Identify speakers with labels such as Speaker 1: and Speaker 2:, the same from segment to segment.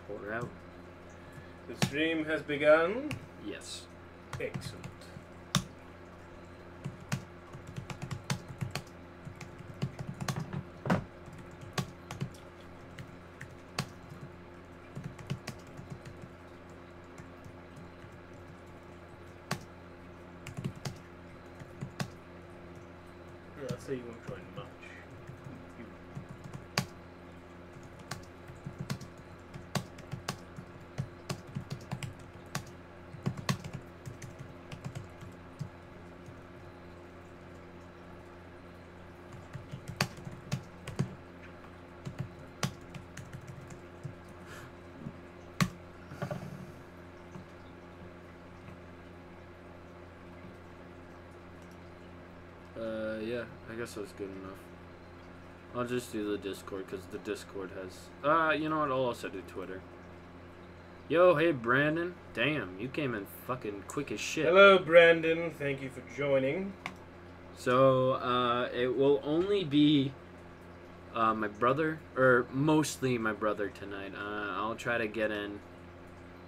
Speaker 1: Pour out.
Speaker 2: The stream has begun.
Speaker 1: Yes.
Speaker 2: Excellent. Yeah, I'll say you won't join much.
Speaker 1: Yeah, I guess that's good enough. I'll just do the Discord because the Discord has. You know what? I'll also do Twitter. Yo, hey Brandon. Damn, you came in fucking quick as shit.
Speaker 2: Hello, Brandon. Thank you for joining.
Speaker 1: So, it will only be my brother, or mostly my brother tonight. I'll try to get in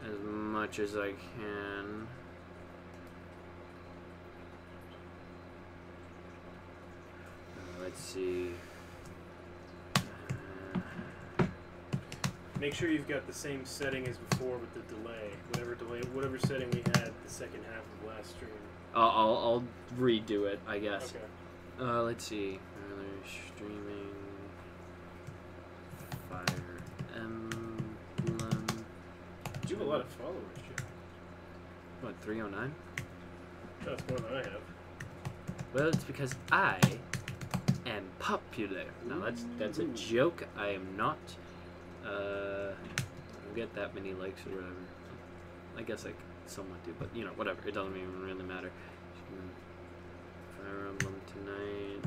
Speaker 1: as much as I can. Let's see.
Speaker 2: Make sure you've got the same setting as before with the delay. Whatever setting we had the second half of last stream.
Speaker 1: I'll redo it, I guess.
Speaker 2: Okay.
Speaker 1: Let's see. Streaming. Fire Emblem.
Speaker 2: You have a lot of followers, Joe.
Speaker 1: What, 309?
Speaker 2: That's more than I have.
Speaker 1: Well, it's because I am popular. No, that's a joke. I am not. I don't get that many likes or whatever. I guess I somewhat do, but you know, whatever. It doesn't even really matter. Fire Emblem tonight.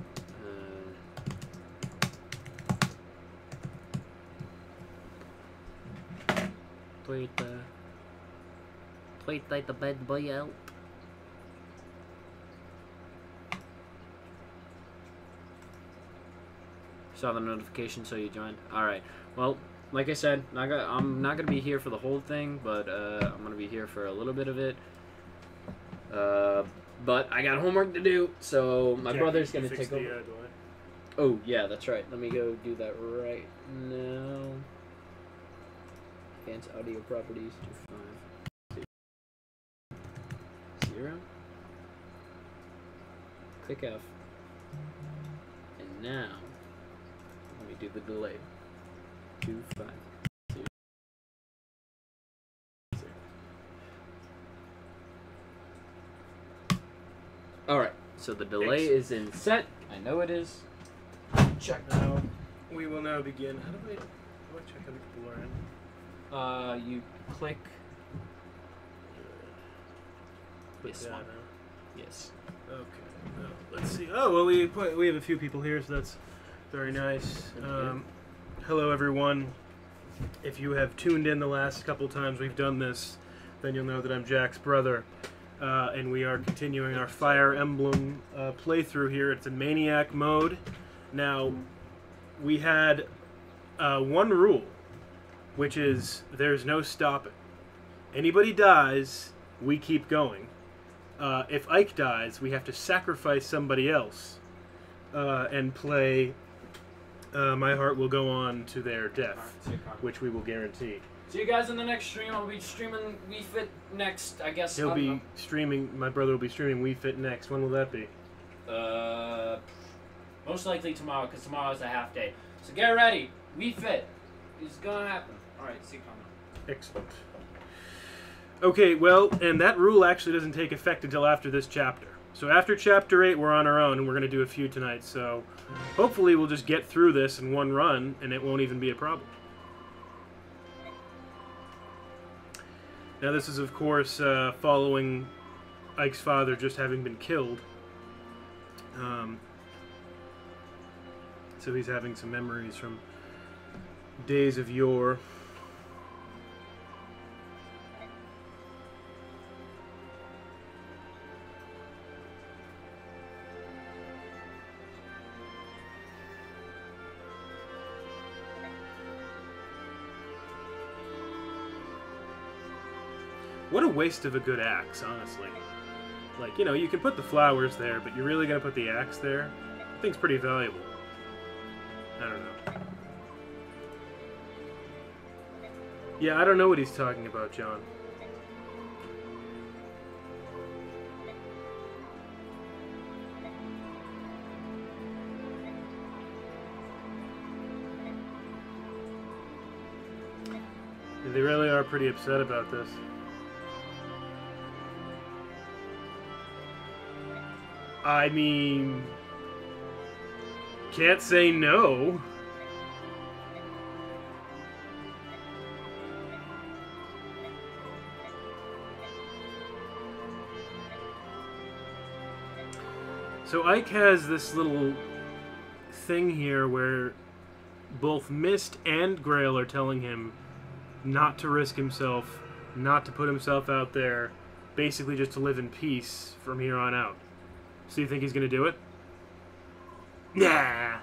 Speaker 1: Tweet the bad boy out. Saw the notification, so you joined. All right. Well, like I said, I'm not gonna be here for the whole thing, but I'm gonna be here for a little bit of it. But I got homework to do, so my brother's gonna take over.
Speaker 2: Delay.
Speaker 1: Oh yeah, that's right. Let me go do that right now. Advanced audio properties to 5. 0. Click F. And now let me do the delay. 2 5 2 0. All right. So the delay is in set. I know it is. Check
Speaker 2: now. We will now begin. How do I check how the people are in?
Speaker 1: You click this one.
Speaker 2: Out.
Speaker 1: Yes.
Speaker 2: Okay. Let's see. Oh well, we have a few people here, so that's very nice. Hello, everyone. If you have tuned in the last couple times we've done this, then you'll know that I'm Jack's brother, and we are continuing our Fire Emblem playthrough here. It's in Maniac mode. Now, we had one rule, which is there's no stopping. Anybody dies, we keep going. If Ike dies, we have to sacrifice somebody else and play My Heart Will Go On to their death, which we will guarantee.
Speaker 1: See you guys in the next stream. I'll be streaming Wii Fit next, I guess.
Speaker 2: He'll be streaming, my brother will be streaming Wii Fit next. When will that be?
Speaker 1: Most likely tomorrow, because tomorrow is a half day. So get ready. Wii Fit is gonna happen. Alright, see you coming.
Speaker 2: Excellent. Okay, well, and that rule actually doesn't take effect until after this chapter. So after chapter 8, we're on our own, and we're going to do a few tonight. So hopefully we'll just get through this in one run, and it won't even be a problem. Now this is, of course, following Ike's father just having been killed. So he's having some memories from days of yore. What a waste of a good axe, honestly. Like, you know, you can put the flowers there, but you're really gonna put the axe there? I think it's pretty valuable. I don't know. Yeah, I don't know what he's talking about, John. They really are pretty upset about this. I mean, can't say no. So Ike has this little thing here where both Mist and Grail are telling him not to risk himself, not to put himself out there, basically just to live in peace from here on out. So you think he's gonna do it? Nah.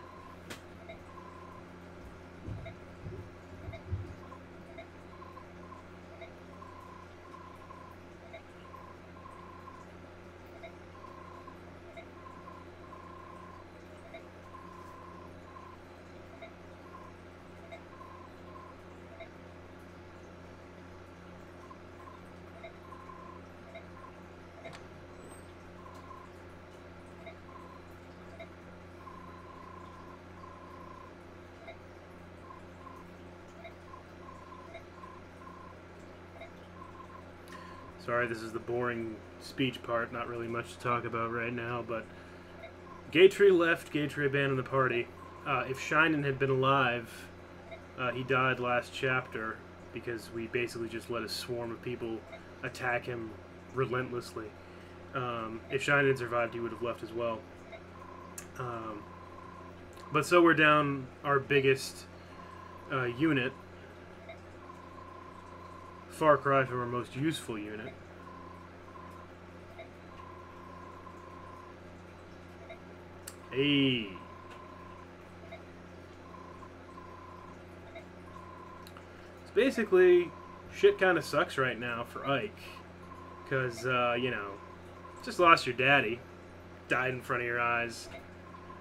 Speaker 2: Sorry, this is the boring speech part, not really much to talk about right now, but Gatry left, Gatry abandoned the party. If Shinen had been alive, he died last chapter because we basically just let a swarm of people attack him relentlessly. If Shinen had survived, he would have left as well. But so we're down our biggest unit. Far cry from our most useful unit. Hey. So basically, shit kind of sucks right now for Ike. Because, you know, just lost your daddy. Died in front of your eyes.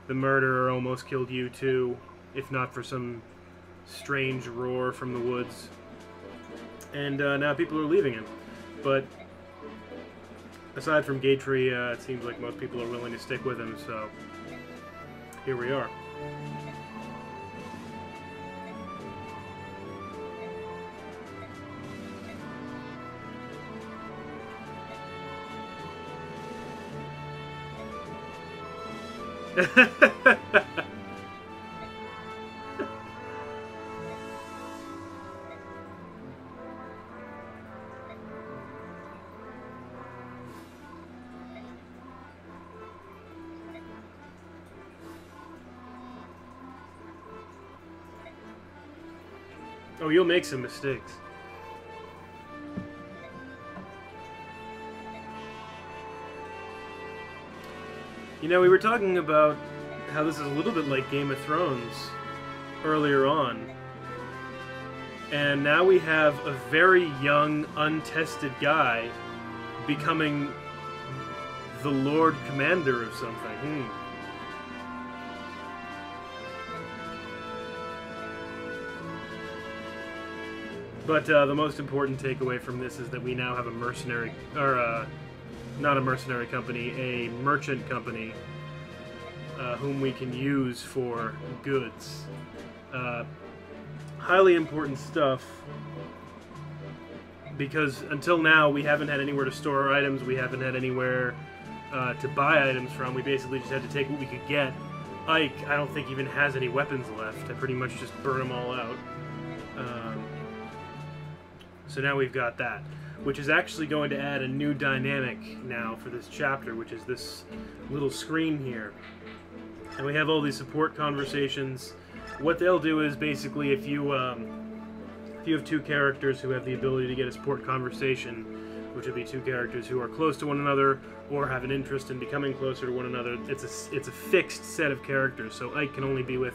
Speaker 2: The murderer almost killed you too, if not for some strange roar from the woods. And now people are leaving him. But aside from Gatry, it seems like most people are willing to stick with him, so here we are. Oh, you'll make some mistakes. You know, we were talking about how this is a little bit like Game of Thrones earlier on. And now we have a very young, untested guy becoming the Lord Commander of something. But the most important takeaway from this is that we now have a mercenary, or not a mercenary company, a merchant company, whom we can use for goods. Highly important stuff, because until now we haven't had anywhere to store our items, we haven't had anywhere to buy items from. We basically just had to take what we could get. Ike, I don't think even has any weapons left. I pretty much just burn them all out. So now we've got that, which is actually going to add a new dynamic now for this chapter, which is this little screen here. And we have all these support conversations. What they'll do is basically if you have two characters who have the ability to get a support conversation, which would be two characters who are close to one another or have an interest in becoming closer to one another, it's a fixed set of characters. So Ike can only be with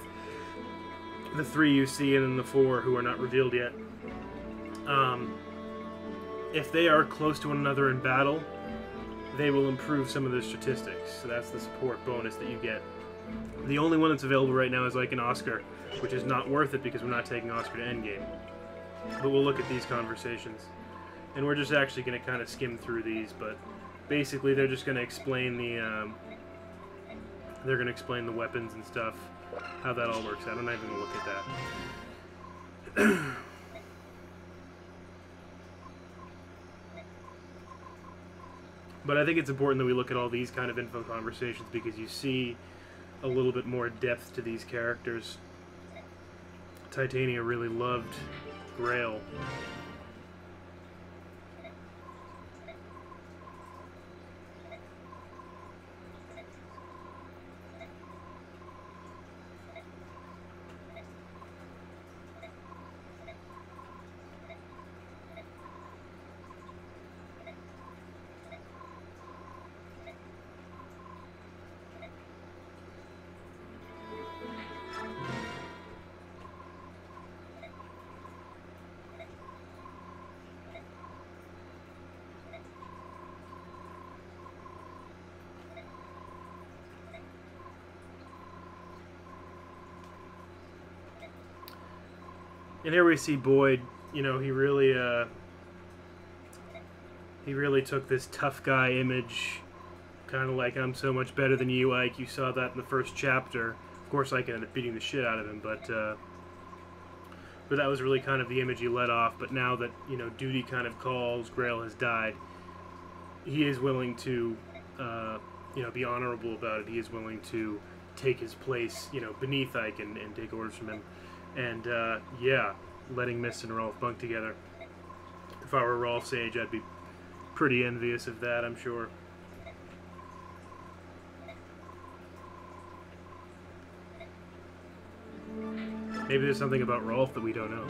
Speaker 2: the three you see and then the four who are not revealed yet. if they are close to one another in battle, they will improve some of their statistics. So that's the support bonus that you get. The only one that's available right now is like an Oscar, which is not worth it because we're not taking Oscar to endgame. But we'll look at these conversations. And we're just actually going to kind of skim through these, but basically they're just going to explain the weapons and stuff, how that all works out. I'm not even going to look at that. But I think it's important that we look at all these kind of info conversations because you see a little bit more depth to these characters. Titania really loved Grail. And here we see Boyd, you know, he really took this tough guy image, kind of like, I'm so much better than you, Ike. You saw that in the first chapter. Of course, Ike ended up beating the shit out of him, but that was really kind of the image he let off. But now that, you know, duty kind of calls, Grail has died, he is willing to, you know, be honorable about it. He is willing to take his place, you know, beneath Ike and take orders from him. And, yeah, letting Mist and Rolf bunk together. If I were Rolf's age, I'd be pretty envious of that, I'm sure. Maybe there's something about Rolf that we don't know.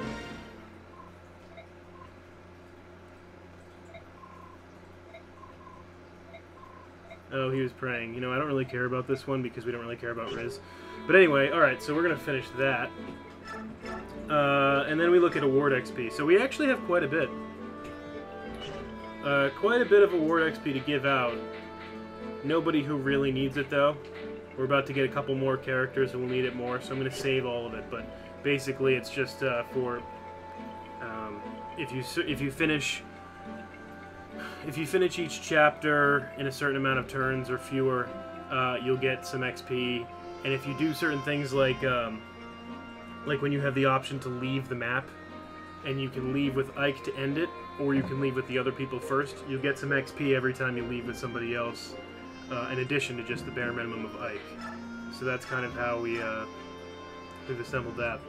Speaker 2: Oh, he was praying. You know, I don't really care about this one because we don't really care about Riz. But anyway, alright, so we're going to finish that. And then we look at award XP. So we actually have quite a bit. Quite a bit of award XP to give out. Nobody who really needs it, though. We're about to get a couple more characters and we'll need it more, so I'm going to save all of it. But basically, it's just for if you finish each chapter in a certain amount of turns or fewer, you'll get some XP. And if you do certain things like when you have the option to leave the map, and you can leave with Ike to end it, or you can leave with the other people first, you'll get some XP every time you leave with somebody else, in addition to just the bare minimum of Ike. So that's kind of how we've assembled that.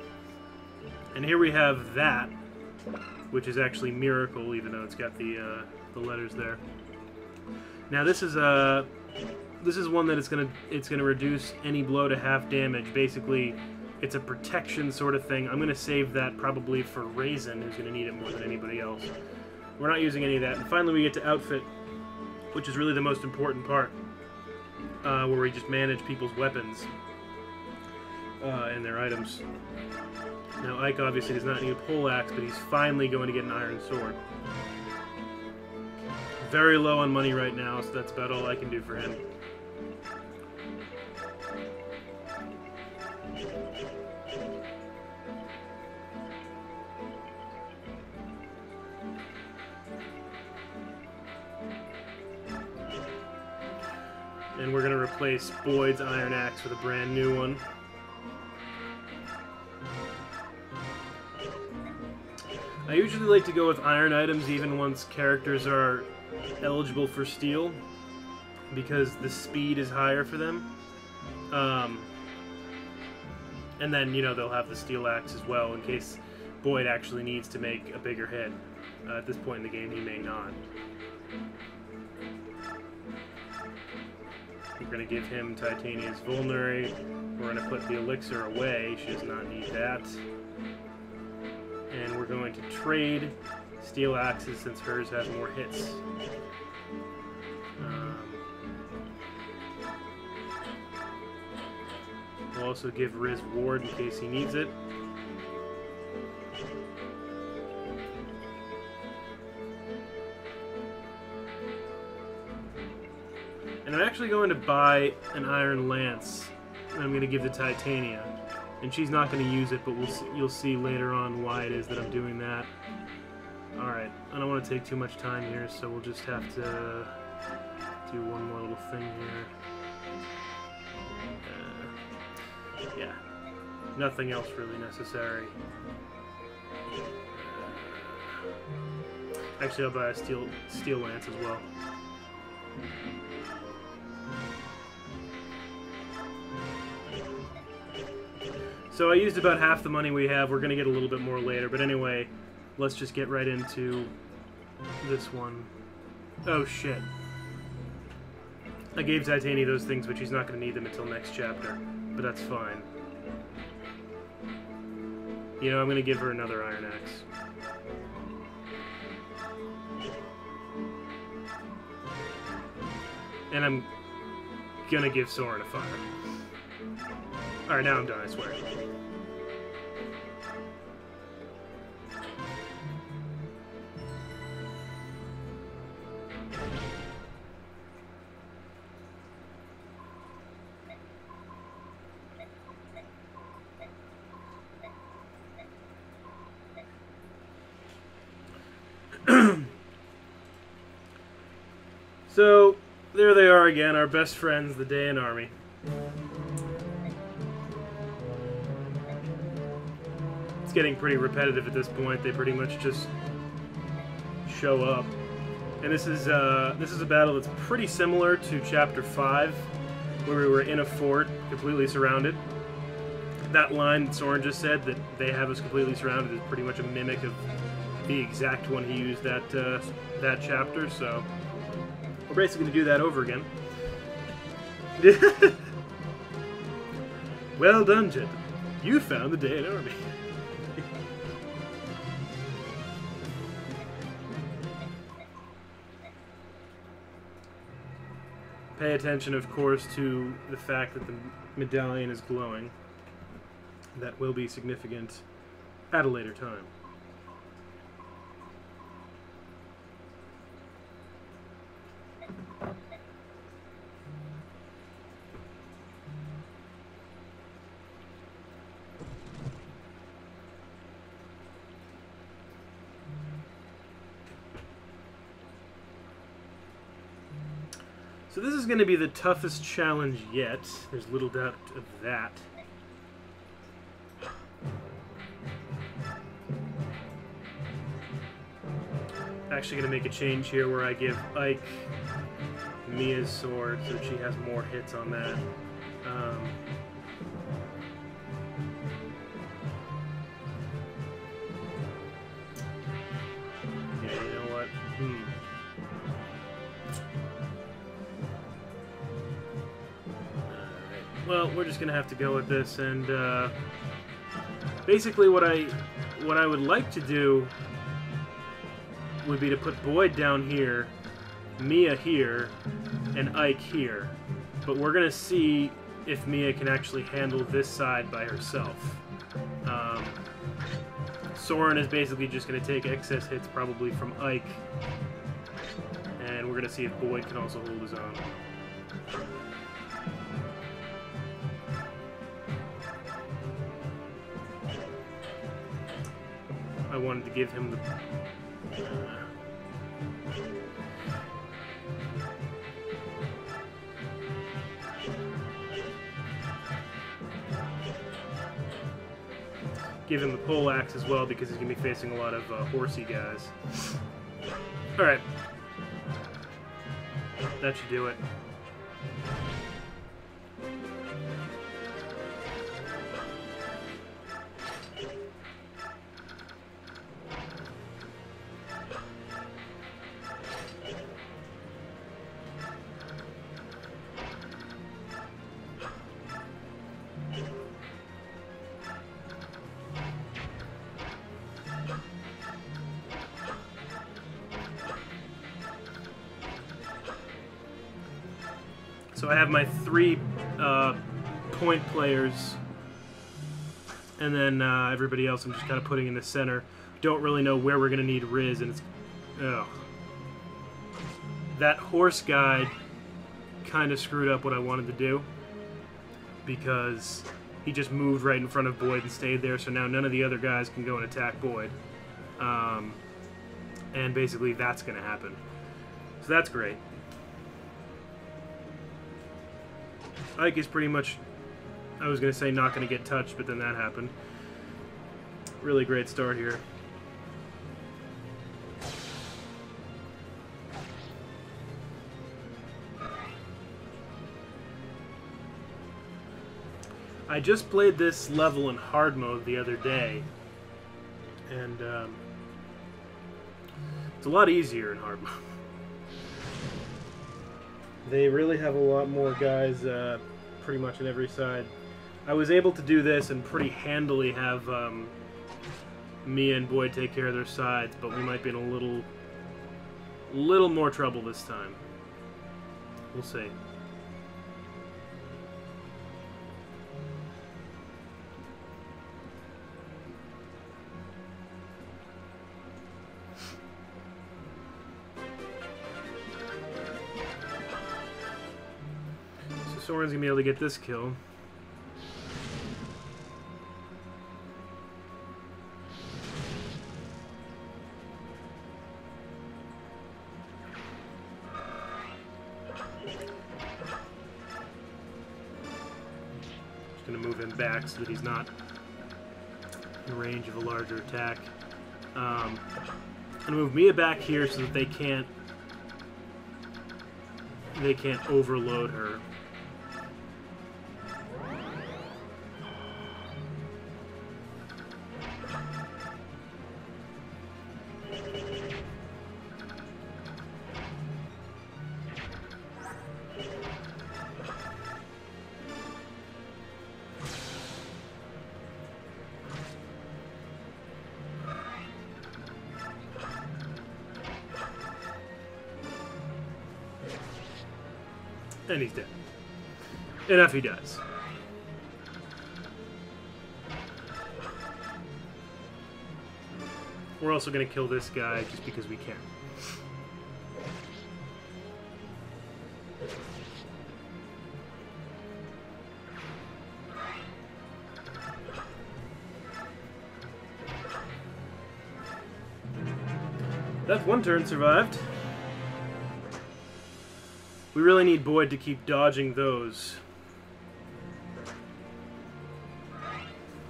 Speaker 2: And here we have that, which is actually Miracle, even though it's got the letters there. Now this is one that it's gonna reduce any blow to half damage. Basically, it's a protection sort of thing. I'm gonna save that probably for Raisin, who's gonna need it more than anybody else. We're not using any of that. And finally, we get to Outfit, which is really the most important part, where we just manage people's weapons and their items. Now, Ike obviously does not need a poleaxe, but he's finally going to get an iron sword. Very low on money right now, so that's about all I can do for him. And we're going to replace Boyd's iron axe with a brand new one. I usually like to go with iron items even once characters are eligible for steel, because the speed is higher for them. And then, you know, they'll have the steel axe as well in case Boyd actually needs to make a bigger hit. At this point in the game, he may not. We're going to give him Titania's Vulnerary. We're going to put the elixir away. She does not need that. And we're going to trade steel axes since hers has more hits. We'll also give Riz Ward in case he needs it. And I'm actually going to buy an iron lance, and I'm going to give to Titania. And she's not going to use it, but you'll see later on why it is that I'm doing that. Alright, I don't want to take too much time here, so we'll just have to do one more little thing here. Yeah, nothing else really necessary. Actually, I'll buy a steel lance as well. So I used about half the money we have. We're going to get a little bit more later. But anyway, let's just get right into this one. Oh, shit. I gave Titania those things, but she's not going to need them until next chapter. But that's fine. You know, I'm going to give her another iron axe. And I'm going to give Soren a fire. Alright, now I'm done, I swear. So, there they are again, our best friends, the Daean army. It's getting pretty repetitive at this point. They pretty much just show up. And this is a battle that's pretty similar to Chapter 5, where we were in a fort, completely surrounded. That line that Soren just said, that they have us completely surrounded, is pretty much a mimic of the exact one he used that chapter, so we're basically going to do that over again. Well done, gentlemen. You found the Daean army. Pay attention, of course, to the fact that the medallion is glowing. That will be significant at a later time. So this is going to be the toughest challenge yet. There's little doubt of that. Actually going to make a change here where I give Ike Mia's sword so she has more hits on that. Yeah, you know what? Well, we're just gonna have to go with this, and basically what I would like to do would be to put Boyd down here, Mia here, and Ike here. But we're gonna see if Mia can actually handle this side by herself. Soren is basically just gonna take excess hits probably from Ike, and we're gonna see if Boyd can also hold his own. I wanted to give him the... give him the pole axe as well, because he's going to be facing a lot of horsey guys. Alright. That should do it. So I have my 3 point players, and then everybody else I'm just kind of putting in the center. Don't really know where we're going to need Riz, and it's... Ugh. That horse guy kind of screwed up what I wanted to do, because he just moved right in front of Boyd and stayed there, so now none of the other guys can go and attack Boyd. And basically that's going to happen. So that's great. Ike is pretty much, I was going to say not going to get touched, but then that happened. Really great start here. I just played this level in hard mode the other day, and it's a lot easier in hard mode. They really have a lot more guys pretty much on every side. I was able to do this and pretty handily have Mia and Boyd take care of their sides, but we might be in a little more trouble this time. We'll see. Soren's gonna be able to get this kill. Just gonna move him back so that he's not in range of a larger attack. I'm gonna move Mia back here so that they can't overload her. And he's dead. Enough he does. We're also going to kill this guy just because we can. That one turn survived. We really need Boyd to keep dodging those.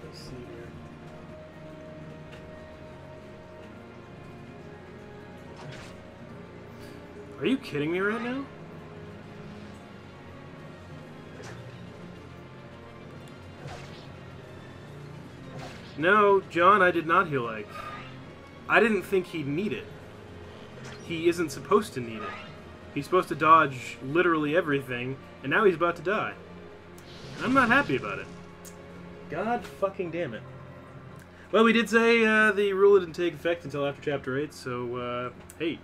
Speaker 2: Let's see here. Are you kidding me right now? No, John, I did not heal Ike. I didn't think he'd need it. He isn't supposed to need it. He's supposed to dodge literally everything, and now he's about to die. I'm not happy about it. God fucking damn it. Well, we did say the rule didn't take effect until after Chapter 8, so, hey.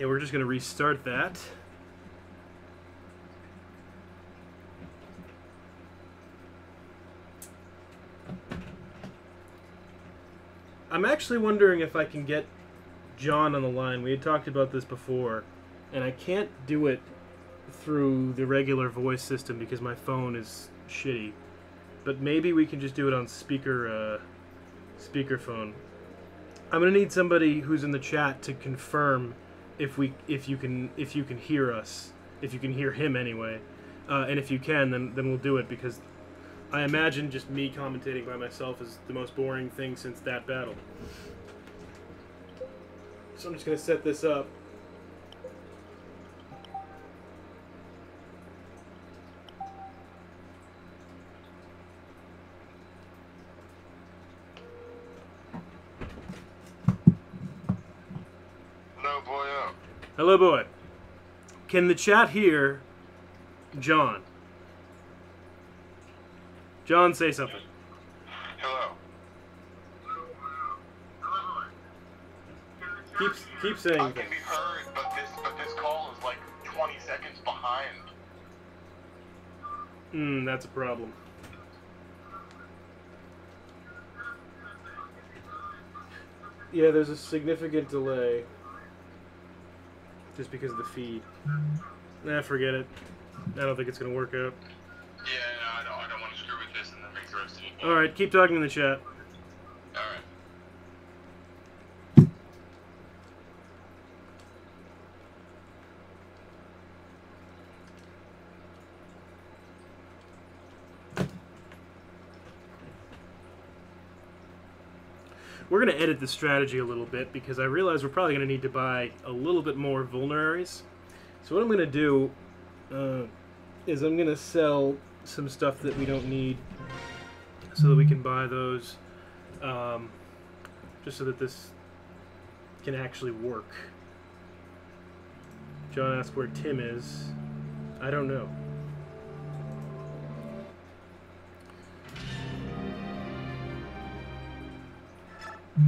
Speaker 2: Yeah, we're just going to restart that. I'm actually wondering if I can get John on the line. We had talked about this before, and I can't do it through the regular voice system because my phone is shitty. But maybe we can just do it on speakerphone. I'm gonna need somebody who's in the chat to confirm if you can hear us, if you can hear him anyway, and if you can, then we'll do it, because I imagine just me commentating by myself is the most boring thing since that battle. So I'm just going to set this up.
Speaker 3: Hello, boy.
Speaker 2: Hello, boy. Can the chat hear John? John, say something.
Speaker 3: Hello.
Speaker 2: Keep saying
Speaker 3: I
Speaker 2: things.
Speaker 3: can be heard, but this call is like 20 seconds behind.
Speaker 2: That's a problem. Yeah, there's a significant delay. just because of the feed. Nah, forget it. I don't think it's gonna work out.
Speaker 3: Yeah, no, I don't want to screw with this and then make the rest of it.
Speaker 2: Alright, keep talking in the chat.
Speaker 3: Alright.
Speaker 2: We're going to edit the strategy a little bit because I realize we're probably going to need to buy a little bit more vulneraries. So what I'm going to do is I'm going to sell some stuff that we don't need so that we can buy those just so that this can actually work. John asked where Tim is. I don't know.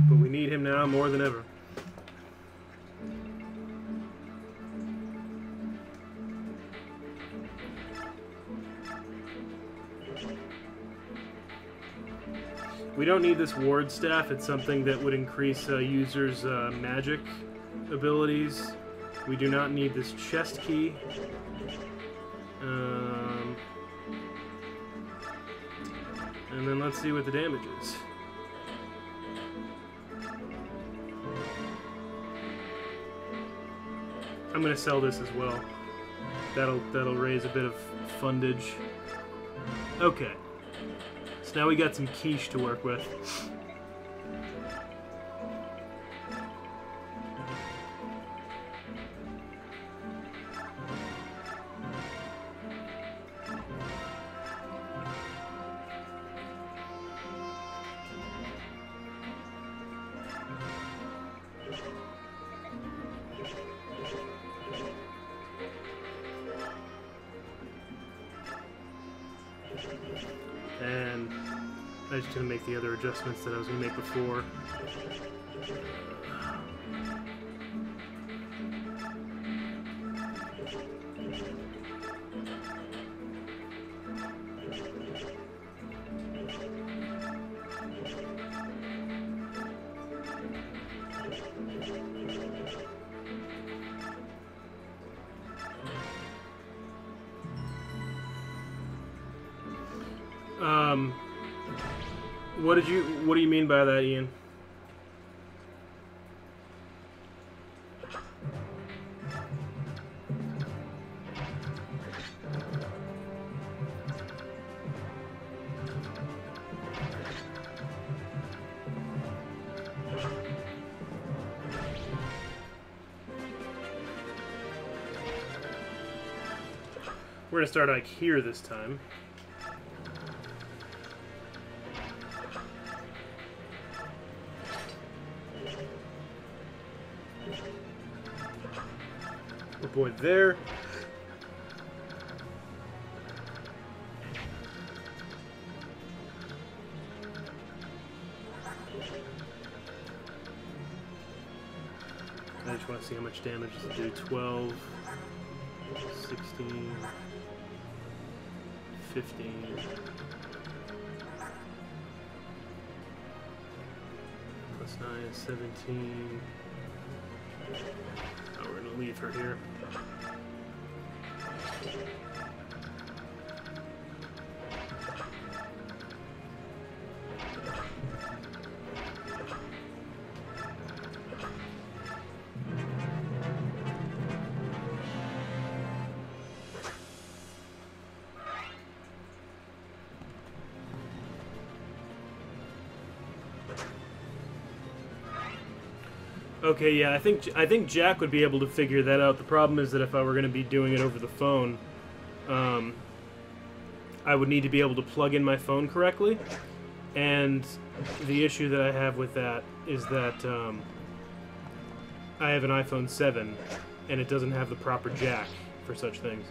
Speaker 2: But we need him now more than ever. We don't need this ward staff. It's something that would increase users' magic abilities. We do not need this chest key. And then let's see what the damage is. I'm gonna sell this as well. That'll raise a bit of fundage. Okay. So now we got some quiche to work with. And I'm just going to make the other adjustments that I was going to make before. What do you mean by that, Ian? We're gonna start like here this time. Avoid there. I just want to see how much damage does it do. 12, 16, 15. Plus 9 is 17. Oh, we're going to leave her here. Okay, yeah, I think Jack would be able to figure that out. The problem is that if I were going to be doing it over the phone, I would need to be able to plug in my phone correctly. And the issue that I have with that is that I have an iPhone 7, and it doesn't have the proper jack for such things.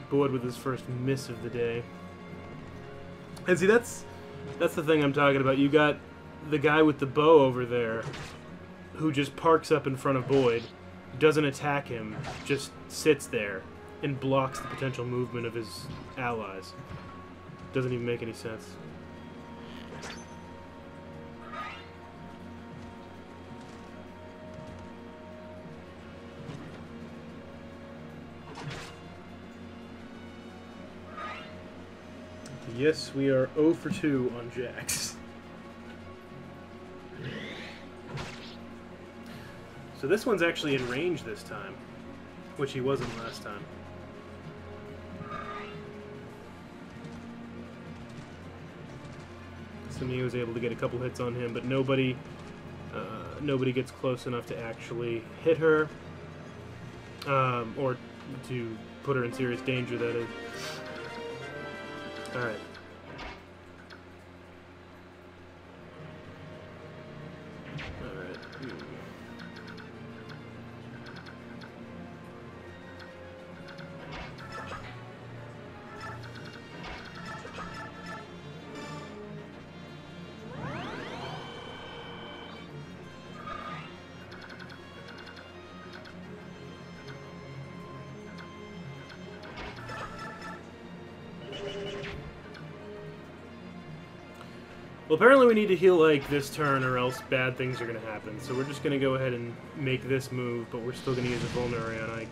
Speaker 2: Boyd with his first miss of the day. And see, that's the thing I'm talking about. You got the guy with the bow over there who just parks up in front of Boyd, doesn't attack him, just sits there and blocks the potential movement of his allies. Doesn't even make any sense. Yes, we are 0 for 2 on Jax. So this one's actually in range this time, which he wasn't last time. So he was able to get a couple hits on him, but nobody gets close enough to actually hit her, or to put her in serious danger, that is. Alright. Well, apparently we need to heal like this turn or else bad things are going to happen. So we're just going to go ahead and make this move, but we're still going to use a Vulnerary on Ike.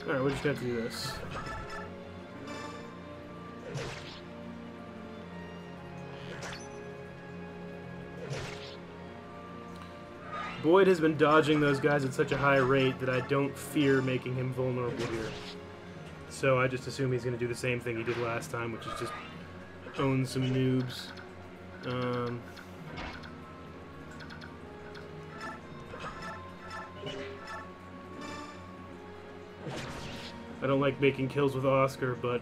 Speaker 2: Alright, we're just gonna have to do this. Boyd has been dodging those guys at such a high rate that I don't fear making him vulnerable here. So I just assume he's gonna do the same thing he did last time, which is just own some noobs. I don't like making kills with Oscar, but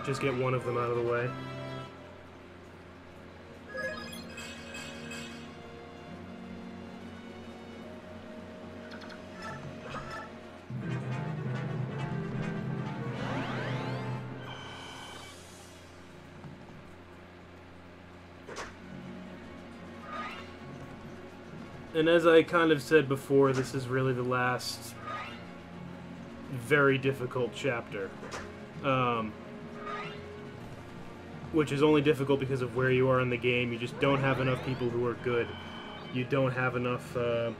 Speaker 2: just get one of them out of the way. And as I kind of said before, this is really the last very difficult chapter, which is only difficult because of where you are in the game. You just don't have enough people who are good. You don't have enough, and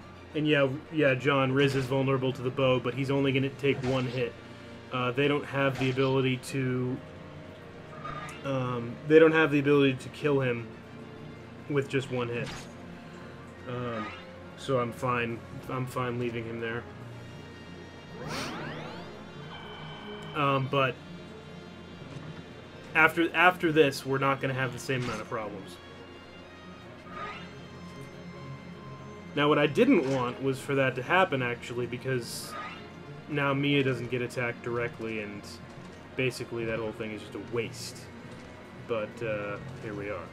Speaker 2: yeah, John, Riz is vulnerable to the bow, but he's only going to take one hit. They don't have the ability to, kill him with just one hit. So I'm fine leaving him there. But after this, we're not going to have the same amount of problems. Now, what I didn't want was for that to happen, actually, because now Mia doesn't get attacked directly, and basically that whole thing is just a waste. But here we are.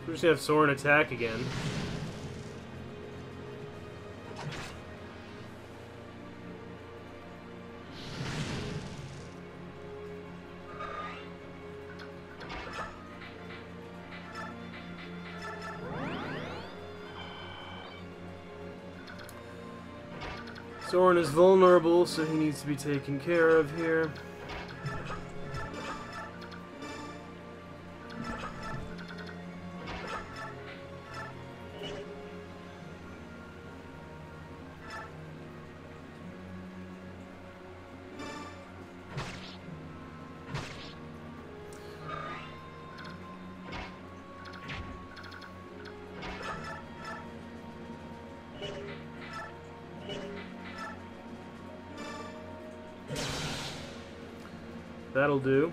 Speaker 2: We're just gonna have Soren attack again. Soren is vulnerable, so he needs to be taken care of here. That'll do.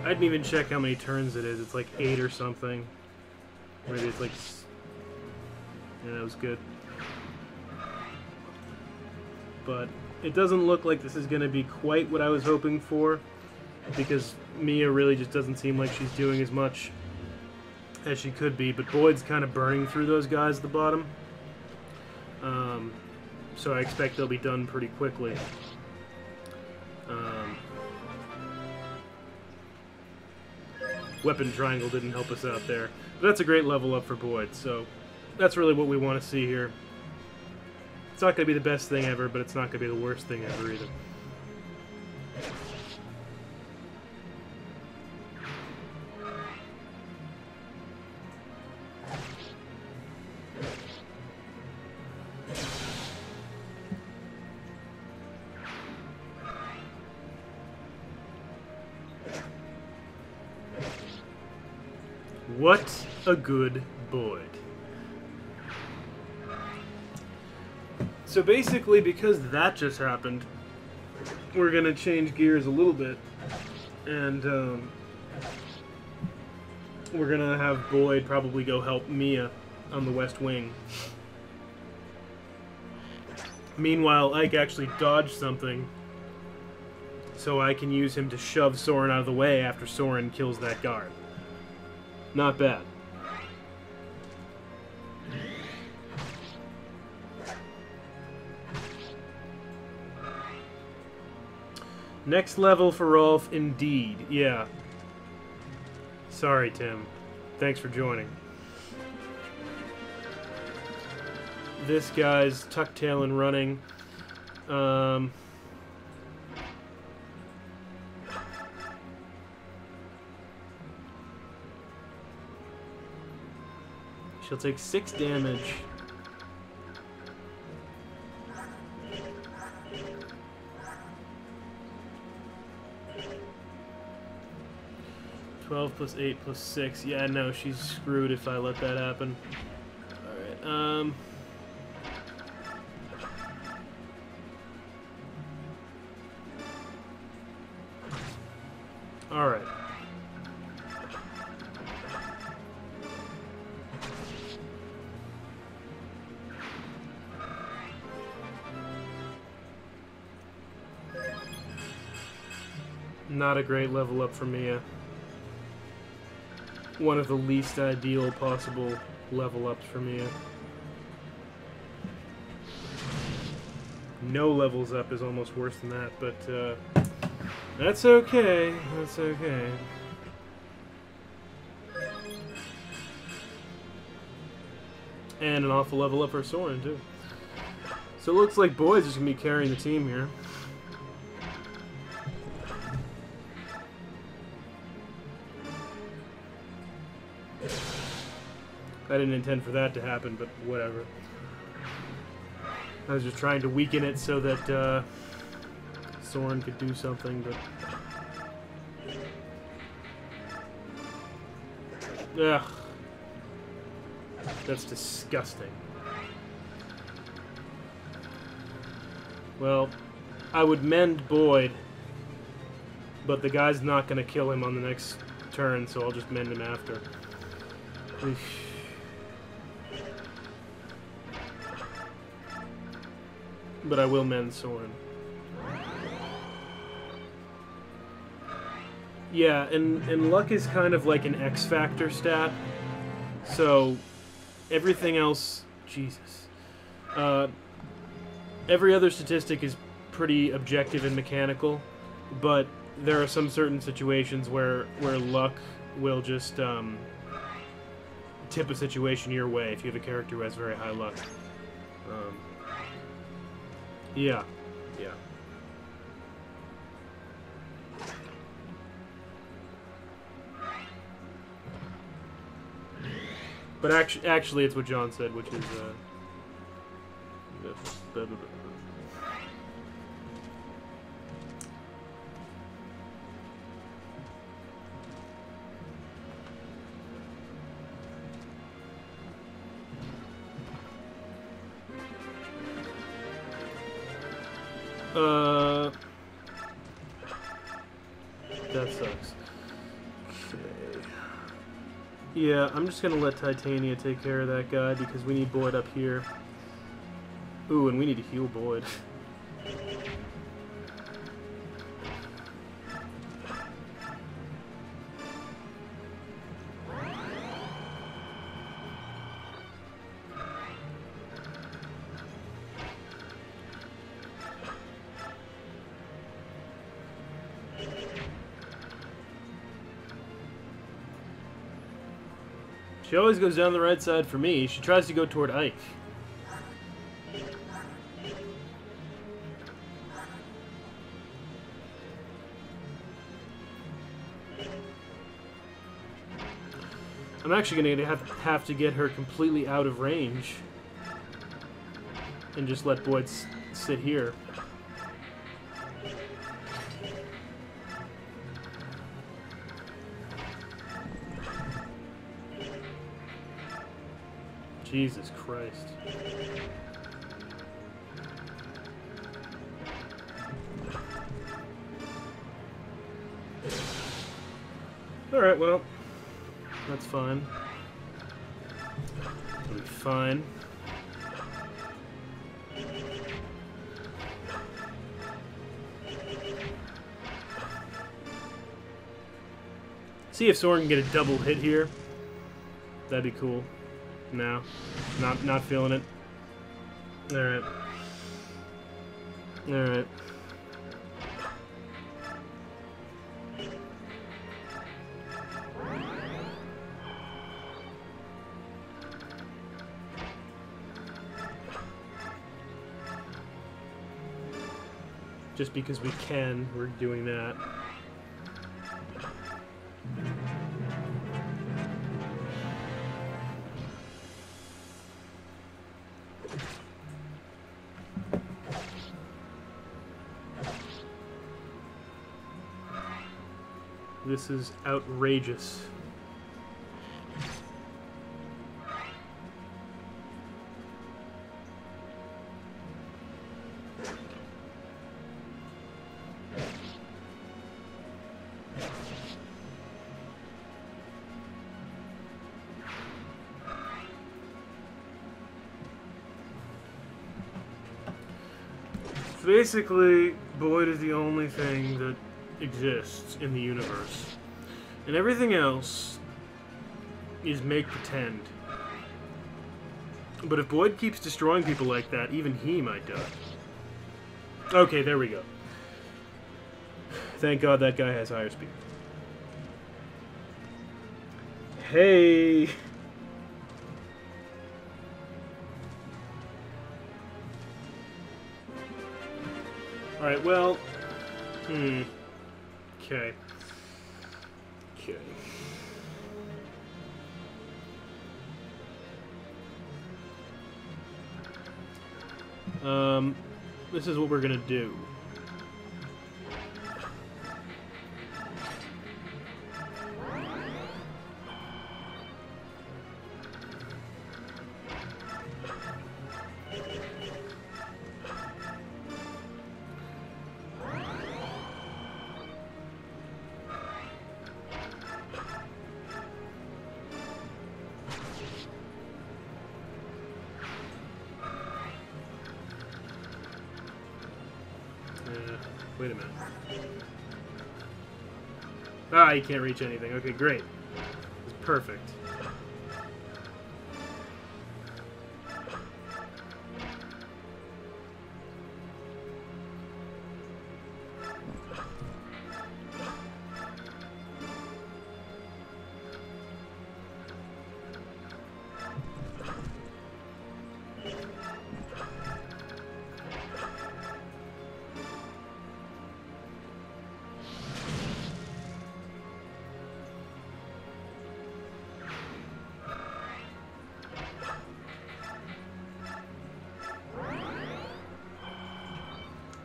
Speaker 2: I didn't even check how many turns it is. It's like 8 or something. Maybe it's like... Yeah, that was good. But it doesn't look like this is going to be quite what I was hoping for, because Mia really just doesn't seem like she's doing as much as she could be. But Boyd's kind of burning through those guys at the bottom. So I expect they'll be done pretty quickly. Weapon triangle didn't help us out there. But that's a great level up for Boyd, so that's really what we want to see here. It's not going to be the best thing ever, but it's not going to be the worst thing ever either. What a good Boyd. So basically, because that just happened, we're going to change gears a little bit. And we're going to have Boyd probably go help Mia on the West Wing. Meanwhile, Ike actually dodged something, so I can use him to shove Soren out of the way after Soren kills that guard. Not bad. Next level for Rolf, indeed. Yeah. Sorry, Tim. Thanks for joining. This guy's tuck-tail and running. She'll take 6 damage. $12 plus 8 plus 6. Yeah, no, she's screwed if I let that happen. Alright, Alright. Not a great level up for Mia. One of the least ideal possible level ups for Mia. No levels up is almost worse than that, but that's okay. That's okay. And an awful level up for Soren, too. So it looks like Boyd's just going to be carrying the team here. I didn't intend for that to happen, but whatever. I was just trying to weaken it so that Soren could do something, but... Ugh. That's disgusting. Well, I would mend Boyd, but the guy's not going to kill him on the next turn, so I'll just mend him after. Oof. But I will mend Soren. Yeah, and luck is kind of like an X factor stat. So everything else, Jesus. Every other statistic is pretty objective and mechanical, but there are some certain situations where luck will just tip a situation your way if you have a character who has very high luck. Yeah. Yeah. But actually, it's what John said, which is That sucks. Okay. Yeah, I'm just gonna let Titania take care of that guy because we need Boyd up here. Ooh, and we need to heal Boyd. She always goes down the right side for me. She tries to go toward Ike. I'm actually going to have to get her completely out of range and just let Boyd sit here. Jesus Christ. Alright, well, that's fine. It'll be fine. See if Soren can get a double hit here. That'd be cool. No, not feeling it. All right. All right. Just because we can, we're doing that. This is outrageous. Basically, Boyd is the only thing that exists in the universe. And everything else is make pretend. But if Boyd keeps destroying people like that, even he might die. Okay, there we go. Thank God that guy has higher speed. Hey! Alright, well... Okay. Okay. This is what we're gonna do. Wait a minute. Ah, you can't reach anything. Okay, great. It's perfect.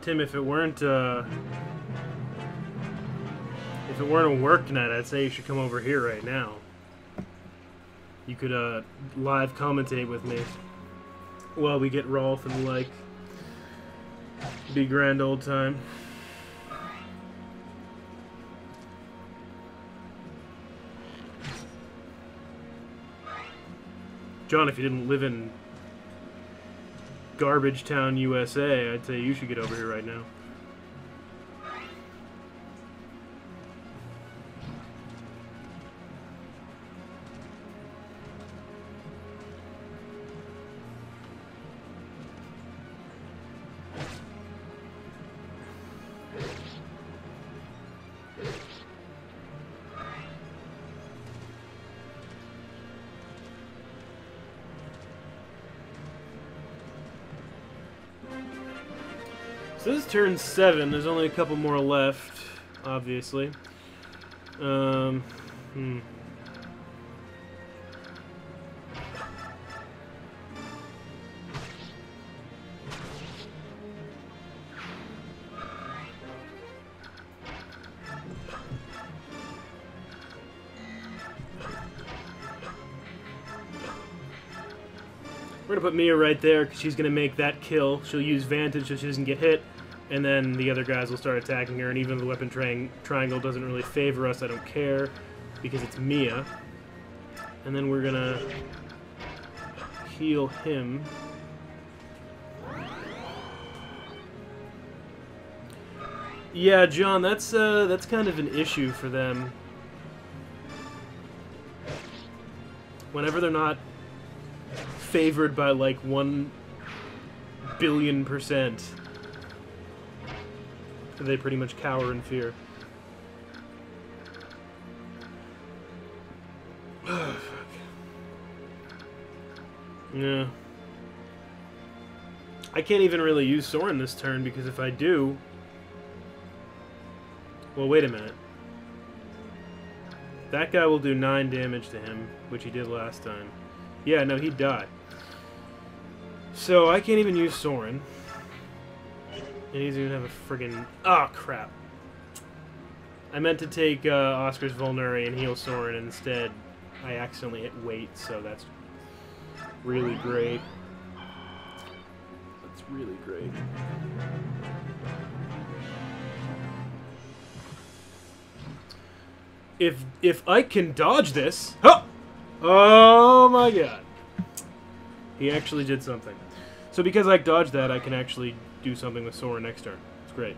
Speaker 2: Tim, if it weren't a work night, I'd say you should come over here right now. You could live commentate with me while we get Rolf and like. Be grand old time. John, if you didn't live in Garbage Town, USA, I'd say you should get over here right now. So this is turn 7. There's only a couple more left, obviously. Hmm. We're gonna put Mia right there because she's gonna make that kill. She'll use Vantage so she doesn't get hit, and then the other guys will start attacking her. And even if the weapon triangle doesn't really favor us, I don't care because it's Mia. And then we're gonna heal him. Yeah, John, that's kind of an issue for them. Whenever they're not favored by like 1 billion%, they pretty much cower in fear. Oh, fuck. Yeah. I can't even really use Soren this turn because if I do... Well, wait a minute. That guy will do 9 damage to him, which he did last time. Yeah, no, he'd die. So I can't even use Soren. And he's gonna have a friggin... Oh, crap. I meant to take Oscar's Vulnerary and heal Soren. Instead, I accidentally hit Wait, so that's really great. That's really great. If I can dodge this... Huh! Oh my god. He actually did something. So because I dodged that, I can actually do something with Soren next turn. It's great.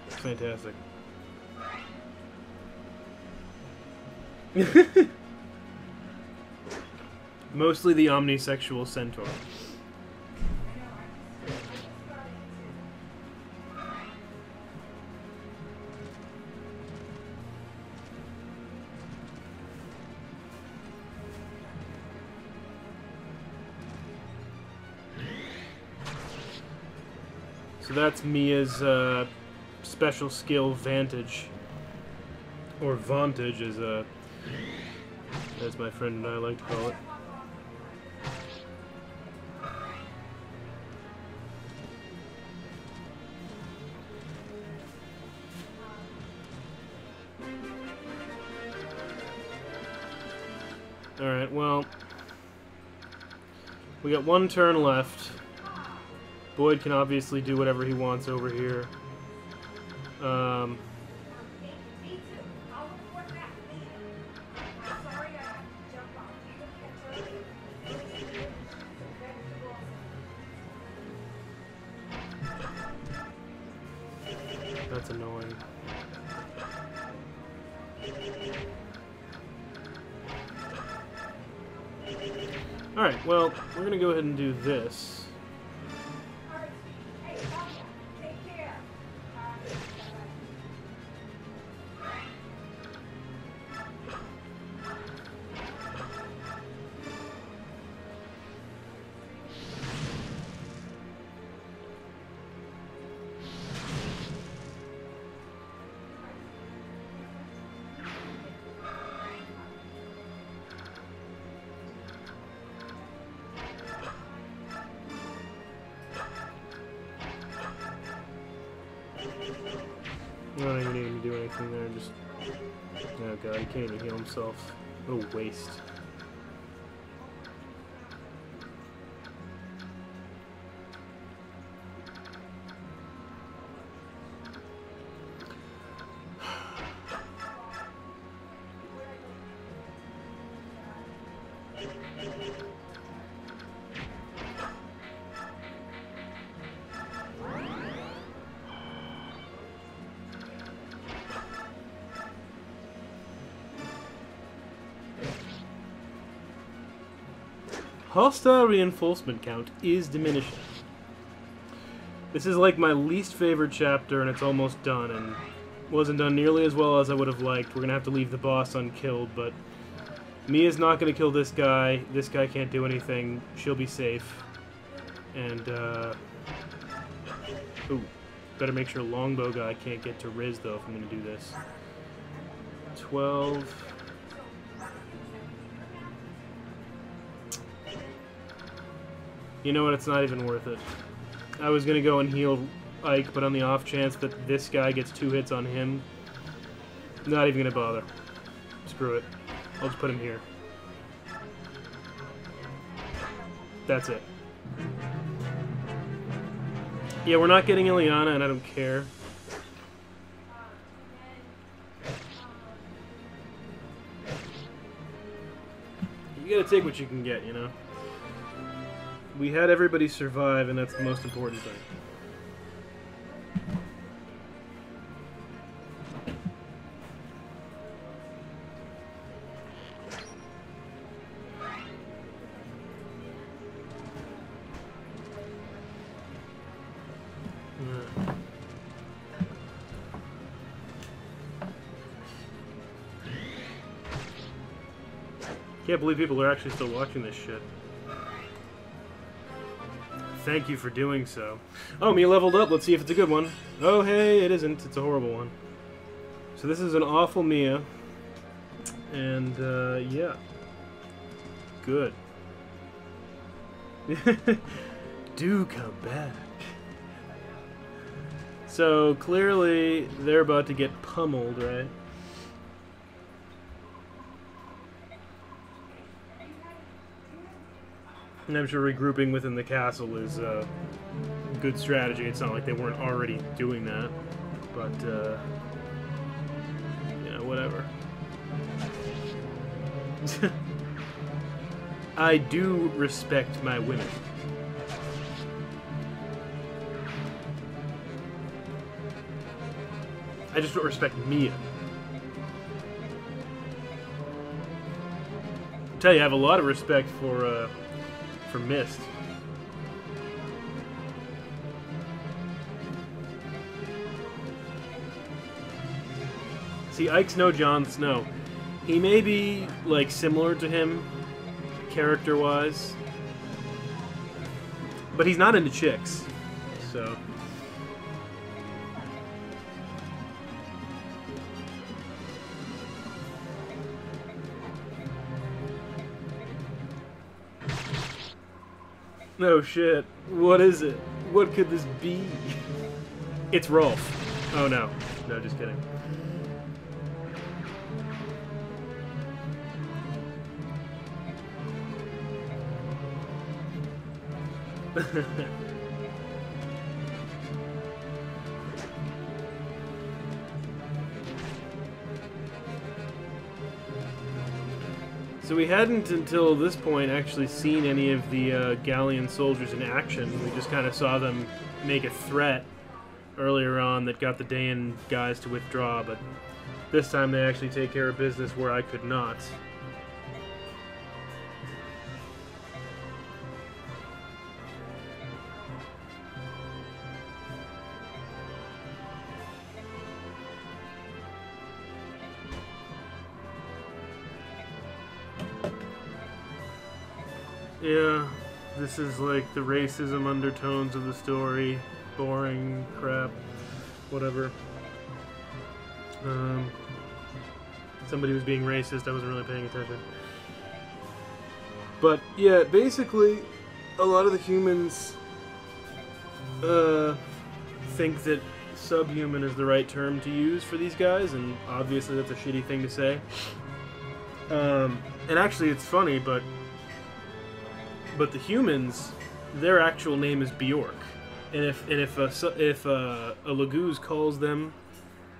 Speaker 2: It's fantastic. Mostly the omnisexual centaur. So that's Mia's special skill, Vantage. Or Vantage, as my friend and I like to call it. Alright, well, we got 1 turn left. Boyd can obviously do whatever he wants over here. That's annoying. Alright, well, we're gonna go ahead and do this. Not even needing to do anything there, just... Oh god, he can't even heal himself. What a waste. Hostile reinforcement count is diminishing. This is like my least favorite chapter, and it's almost done, and wasn't done nearly as well as I would have liked. We're going to have to leave the boss unkilled, but Mia's not going to kill this guy. This guy can't do anything. She'll be safe. And, ooh, better make sure Longbow guy can't get to Riz, though, if I'm going to do this. 12... You know what? It's not even worth it. I was going to go and heal Ike, but on the off chance that this guy gets 2 hits on him, not even going to bother. Screw it. I'll just put him here. That's it. Yeah, we're not getting Ileana, and I don't care. You gotta take what you can get, you know? We had everybody survive, and that's the most important thing. Can't believe people are actually still watching this shit. Thank you for doing so. Oh, Mia leveled up. Let's see if it's a good one. Oh, hey, it isn't. It's a horrible one. So this is an awful Mia. And, yeah. Good. Do come back. So, clearly, they're about to get pummeled, right? And I'm sure regrouping within the castle is a good strategy. It's not like they weren't already doing that. But, you know, whatever. I do respect my women. I just don't respect Mia. I tell you, I have a lot of respect for Mist. See, Ike's no Jon Snow. He may be, like, similar to him, character-wise, but he's not into chicks, so... No shit. What is it? What could this be? It's Rolf. Oh no. No, just kidding. So we hadn't, until this point, actually seen any of the Galleon soldiers in action. We just kind of saw them make a threat earlier on that got the Daean guys to withdraw, but this time they actually take care of business where I could not. Yeah, this is like the racism undertones of the story. Boring crap. Whatever. Somebody was being racist, I wasn't really paying attention. But, yeah, basically, a lot of the humans think that subhuman is the right term to use for these guys, and obviously that's a shitty thing to say. And actually, it's funny, but the humans, their actual name is Bjork, and if a Laguz calls them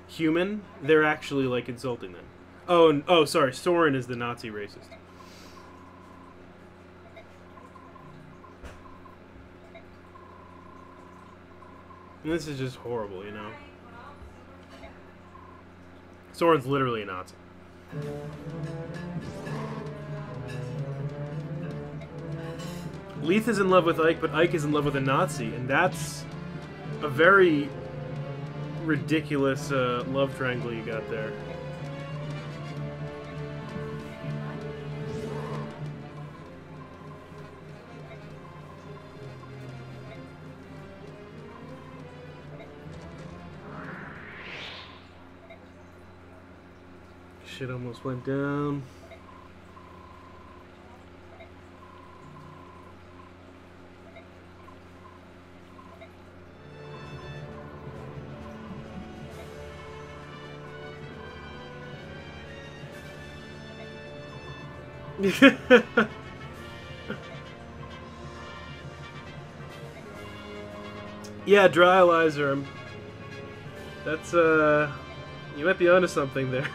Speaker 2: human, they're actually like insulting them. Oh, sorry, Soren is the Nazi racist. And this is just horrible, you know. Soren's literally a Nazi. Leith is in love with Ike, but Ike is in love with a Nazi, and that's a very ridiculous love triangle you got there. Shit almost went down. Yeah, Dryalizer. That's you might be onto something there.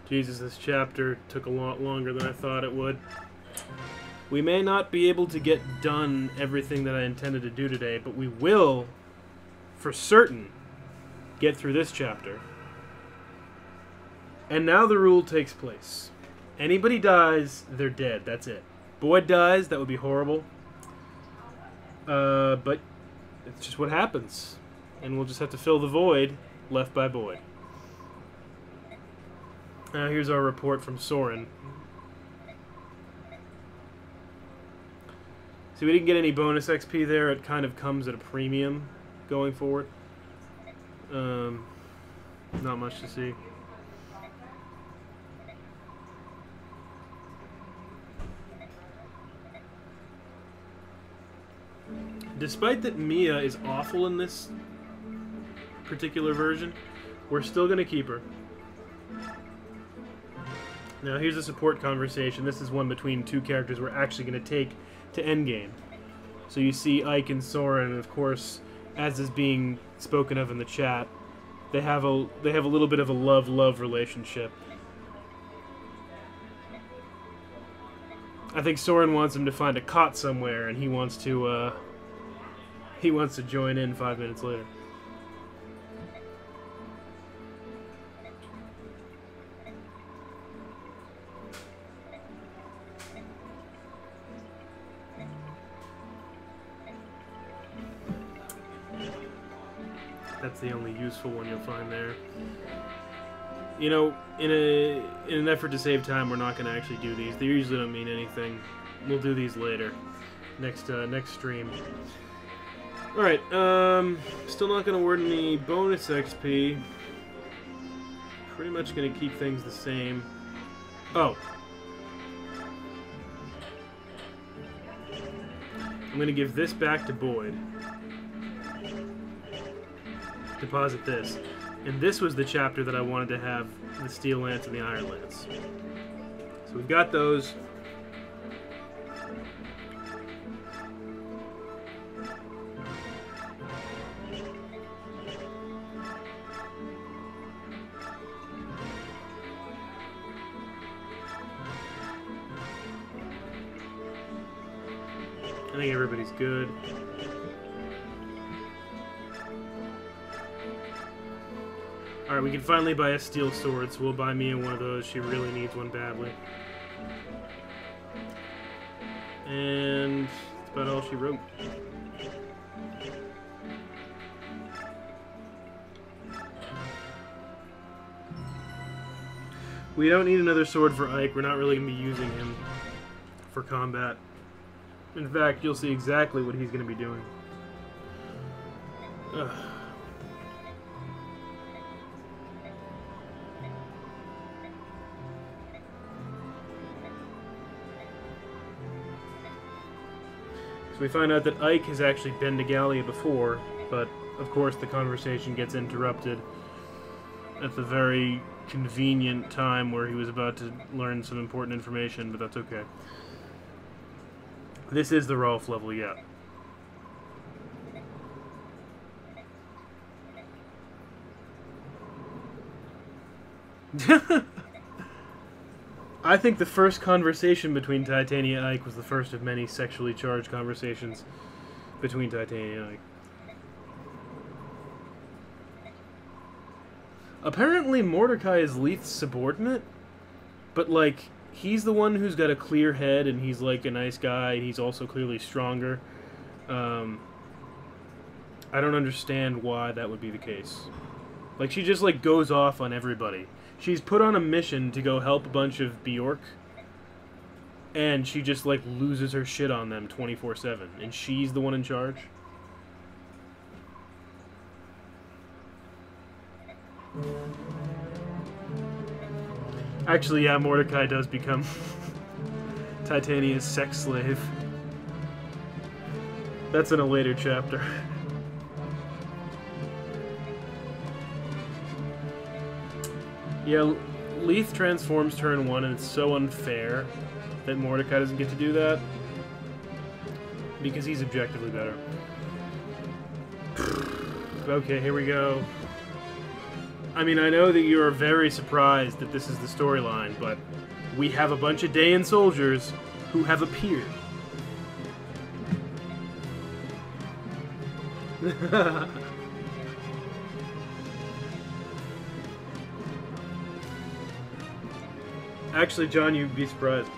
Speaker 2: Jesus, this chapter took a lot longer than I thought it would. We may not be able to get done everything that I intended to do today, but we will, for certain, get through this chapter. And now the rule takes place. Anybody dies, they're dead. That's it. Boyd dies, that would be horrible. But it's just what happens. And we'll just have to fill the void left by Boyd. Now here's our report from Soren. See, we didn't get any bonus XP there. It kind of comes at a premium going forward. Not much to see. Despite that Mia is awful in this particular version, we're still going to keep her. Now here's a support conversation. This is one between two characters we're actually going to take to endgame. So you see Ike and Soren, and of course, as is being spoken of in the chat, they have a little bit of a love-love relationship. I think Soren wants him to find a cot somewhere, and he wants to join in 5 minutes later. That's the only useful one you'll find there. You know, in an effort to save time, we're not going to actually do these. They usually don't mean anything. We'll do these later, next stream. All right, still not going to award any bonus XP. Pretty much going to keep things the same. Oh. I'm going to give this back to Boyd. Deposit this. And this was the chapter that I wanted to have the Steel Lance and the Iron Lance. So we've got those. I think everybody's good. Alright, we can finally buy a steel sword, so we'll buy Mia one of those. She really needs one badly. And that's about all she wrote. We don't need another sword for Ike. We're not really going to be using him for combat. In fact, you'll see exactly what he's going to be doing. Ugh. So we find out that Ike has actually been to Gallia before, but of course the conversation gets interrupted at the very convenient time where he was about to learn some important information, but that's okay. This is the Rolf level, yeah. I think the first conversation between Titania and Ike was the first of many sexually charged conversations between Titania and Ike. Apparently Mordecai is Leith's subordinate, but like, he's the one who's got a clear head, and he's like a nice guy, and he's also clearly stronger. I don't understand why that would be the case. Like, she just, like, goes off on everybody. She's put on a mission to go help a bunch of Bjork, and she just, like, loses her shit on them 24/7. And she's the one in charge? Actually, yeah, Mordecai does become Titania's sex slave. That's in a later chapter. Yeah, Leith transforms turn 1, and it's so unfair that Mordecai doesn't get to do that. Because he's objectively better. Okay, here we go. I mean, I know that you're very surprised that this is the storyline, but we have a bunch of Daean soldiers who have appeared. Actually, John, you'd be surprised.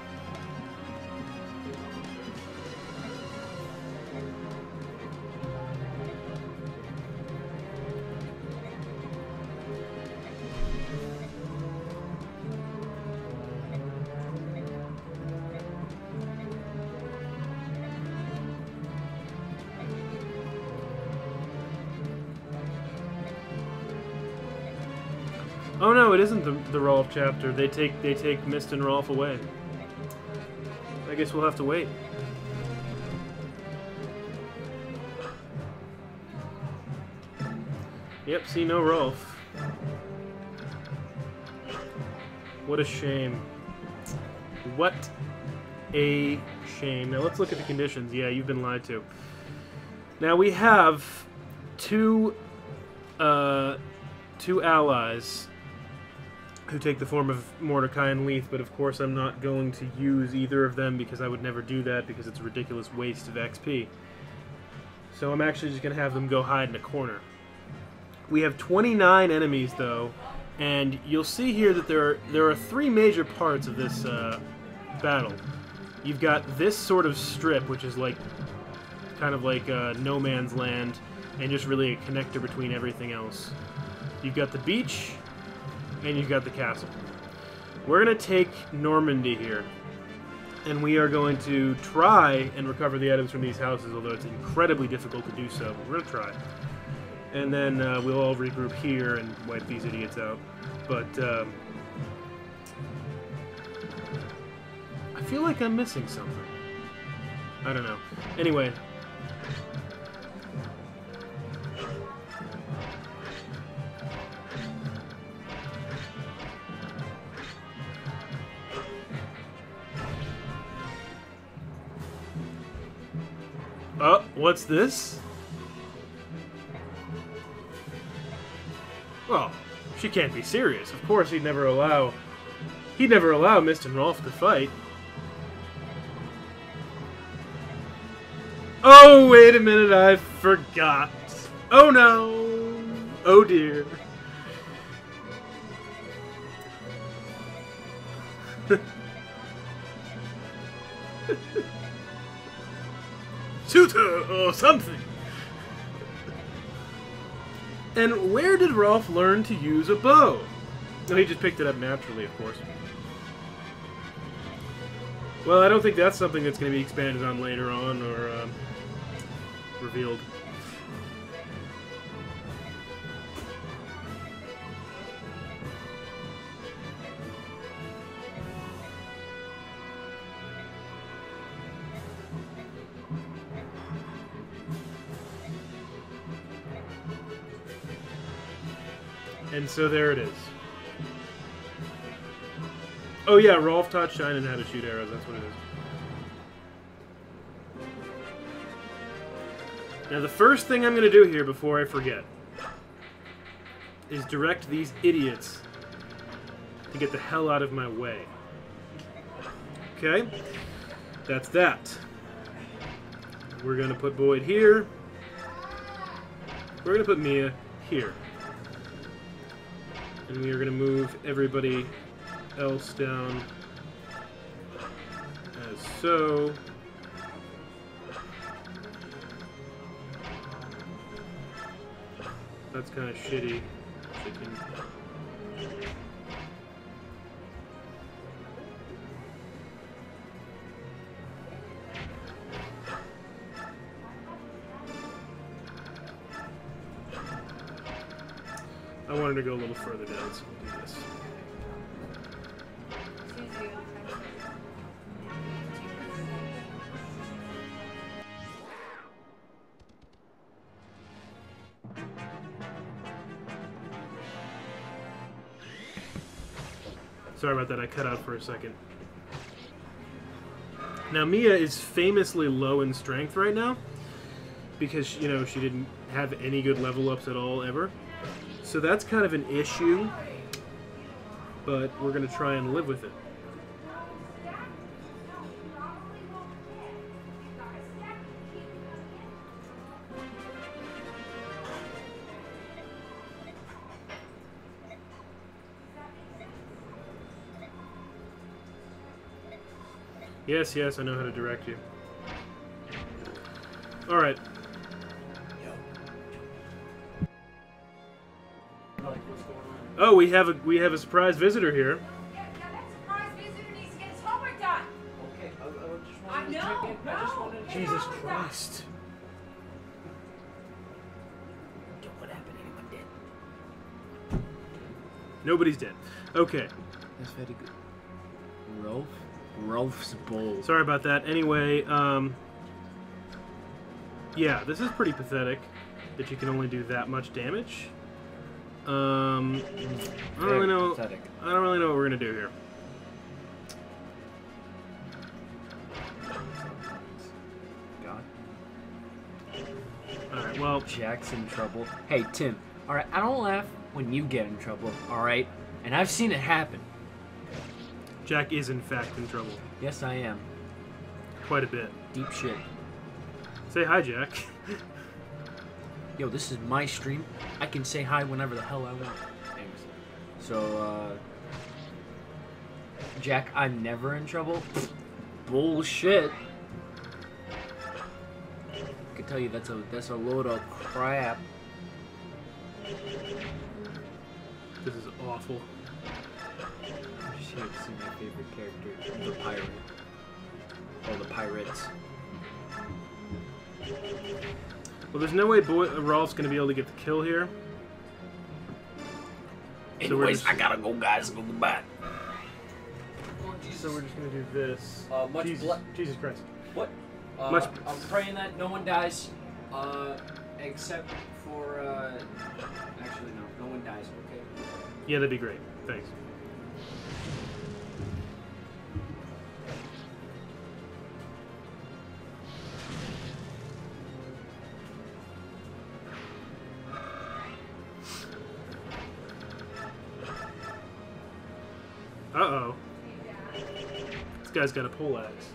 Speaker 2: Oh no, it isn't the Rolf chapter. They take Mist and Rolf away. I guess we'll have to wait. Yep, see no Rolf. What a shame. What a shame. Now let's look at the conditions. Yeah, you've been lied to. Now we have two allies who take the form of Mordecai and Leith, but of course I'm not going to use either of them because I would never do that because it's a ridiculous waste of XP. So I'm actually just going to have them go hide in a corner. We have 29 enemies though, and you'll see here that there are three major parts of this battle. You've got this sort of strip, which is like kind of like no man's land, and just really a connector between everything else. You've got the beach, and you've got the castle. We're going to take Normandy here, and we are going to try and recover the items from these houses, although it's incredibly difficult to do so. We're going to try. And then we'll all regroup here and wipe these idiots out. But I feel like I'm missing something. I don't know. Anyway. Oh, what's this? Well, she can't be serious. Of course he'd never allow Mist and Rolf to fight. Oh, wait a minute, I forgot. Oh no. Oh dear. Shoot her or something. And where did Rolf learn to use a bow? No, he just picked it up naturally, of course. Well, I don't think that's something that's going to be expanded on later on or revealed. And so there it is. Oh yeah, Rolf taught Shinen how to shoot arrows, that's what it is. Now the first thing I'm going to do here before I forget is direct these idiots to get the hell out of my way. Okay? That's that. We're going to put Boyd here. We're going to put Mia here. And we are going to move everybody else down So... That's kind of shitty. Chicken. I wanted to go a little further down, so we'll do this. Sorry about that, I cut out for a second. Now, Mia is famously low in strength right now because, you know, she didn't have any good level ups at all ever. So that's kind of an issue, but we're going to try and live with it. Yes, yes, I know how to direct you. Alright. Oh, we have a surprise visitor here.
Speaker 4: Yeah, that surprise visitor needs to get his homework done.
Speaker 5: Okay, I just wanted to check in. I just wanted to
Speaker 2: Jesus Christ.
Speaker 5: What happened? Anyone dead?
Speaker 2: Nobody's dead. Okay.
Speaker 1: That's very good. Rolf's bowl.
Speaker 2: Sorry about that. Anyway, yeah, this is pretty pathetic that you can only do that much damage. I don't really know.
Speaker 1: Pathetic.
Speaker 2: I don't really know what we're gonna do here.
Speaker 1: God.
Speaker 2: All right. Well,
Speaker 1: Jack's in trouble. Hey, Tim. All right, I don't laugh when you get in trouble. All right, and I've seen it happen.
Speaker 2: Jack is in fact in trouble.
Speaker 1: Yes, I am.
Speaker 2: Quite a bit.
Speaker 1: Deep shit.
Speaker 2: Say hi, Jack.
Speaker 1: Yo, this is my stream. I can say hi whenever the hell I want. Thanks. So, Jack, I'm never in trouble. Bullshit. I can tell you that's a load of crap.
Speaker 2: This is awful.
Speaker 1: I'm just here to see my favorite character, the pirate. Or the pirates.
Speaker 2: Well, there's no way Rolf's gonna be able to get the kill here.
Speaker 5: Anyways, I gotta go, guys. Go goodbye.
Speaker 2: So we're just gonna do this.
Speaker 5: Much
Speaker 2: Jesus Christ.
Speaker 5: What?
Speaker 2: Much-
Speaker 5: I'm praying that no one dies, except for, actually, no one dies, okay?
Speaker 2: Yeah, that'd be great. Thanks. Uh-oh. This guy's got a pole axe.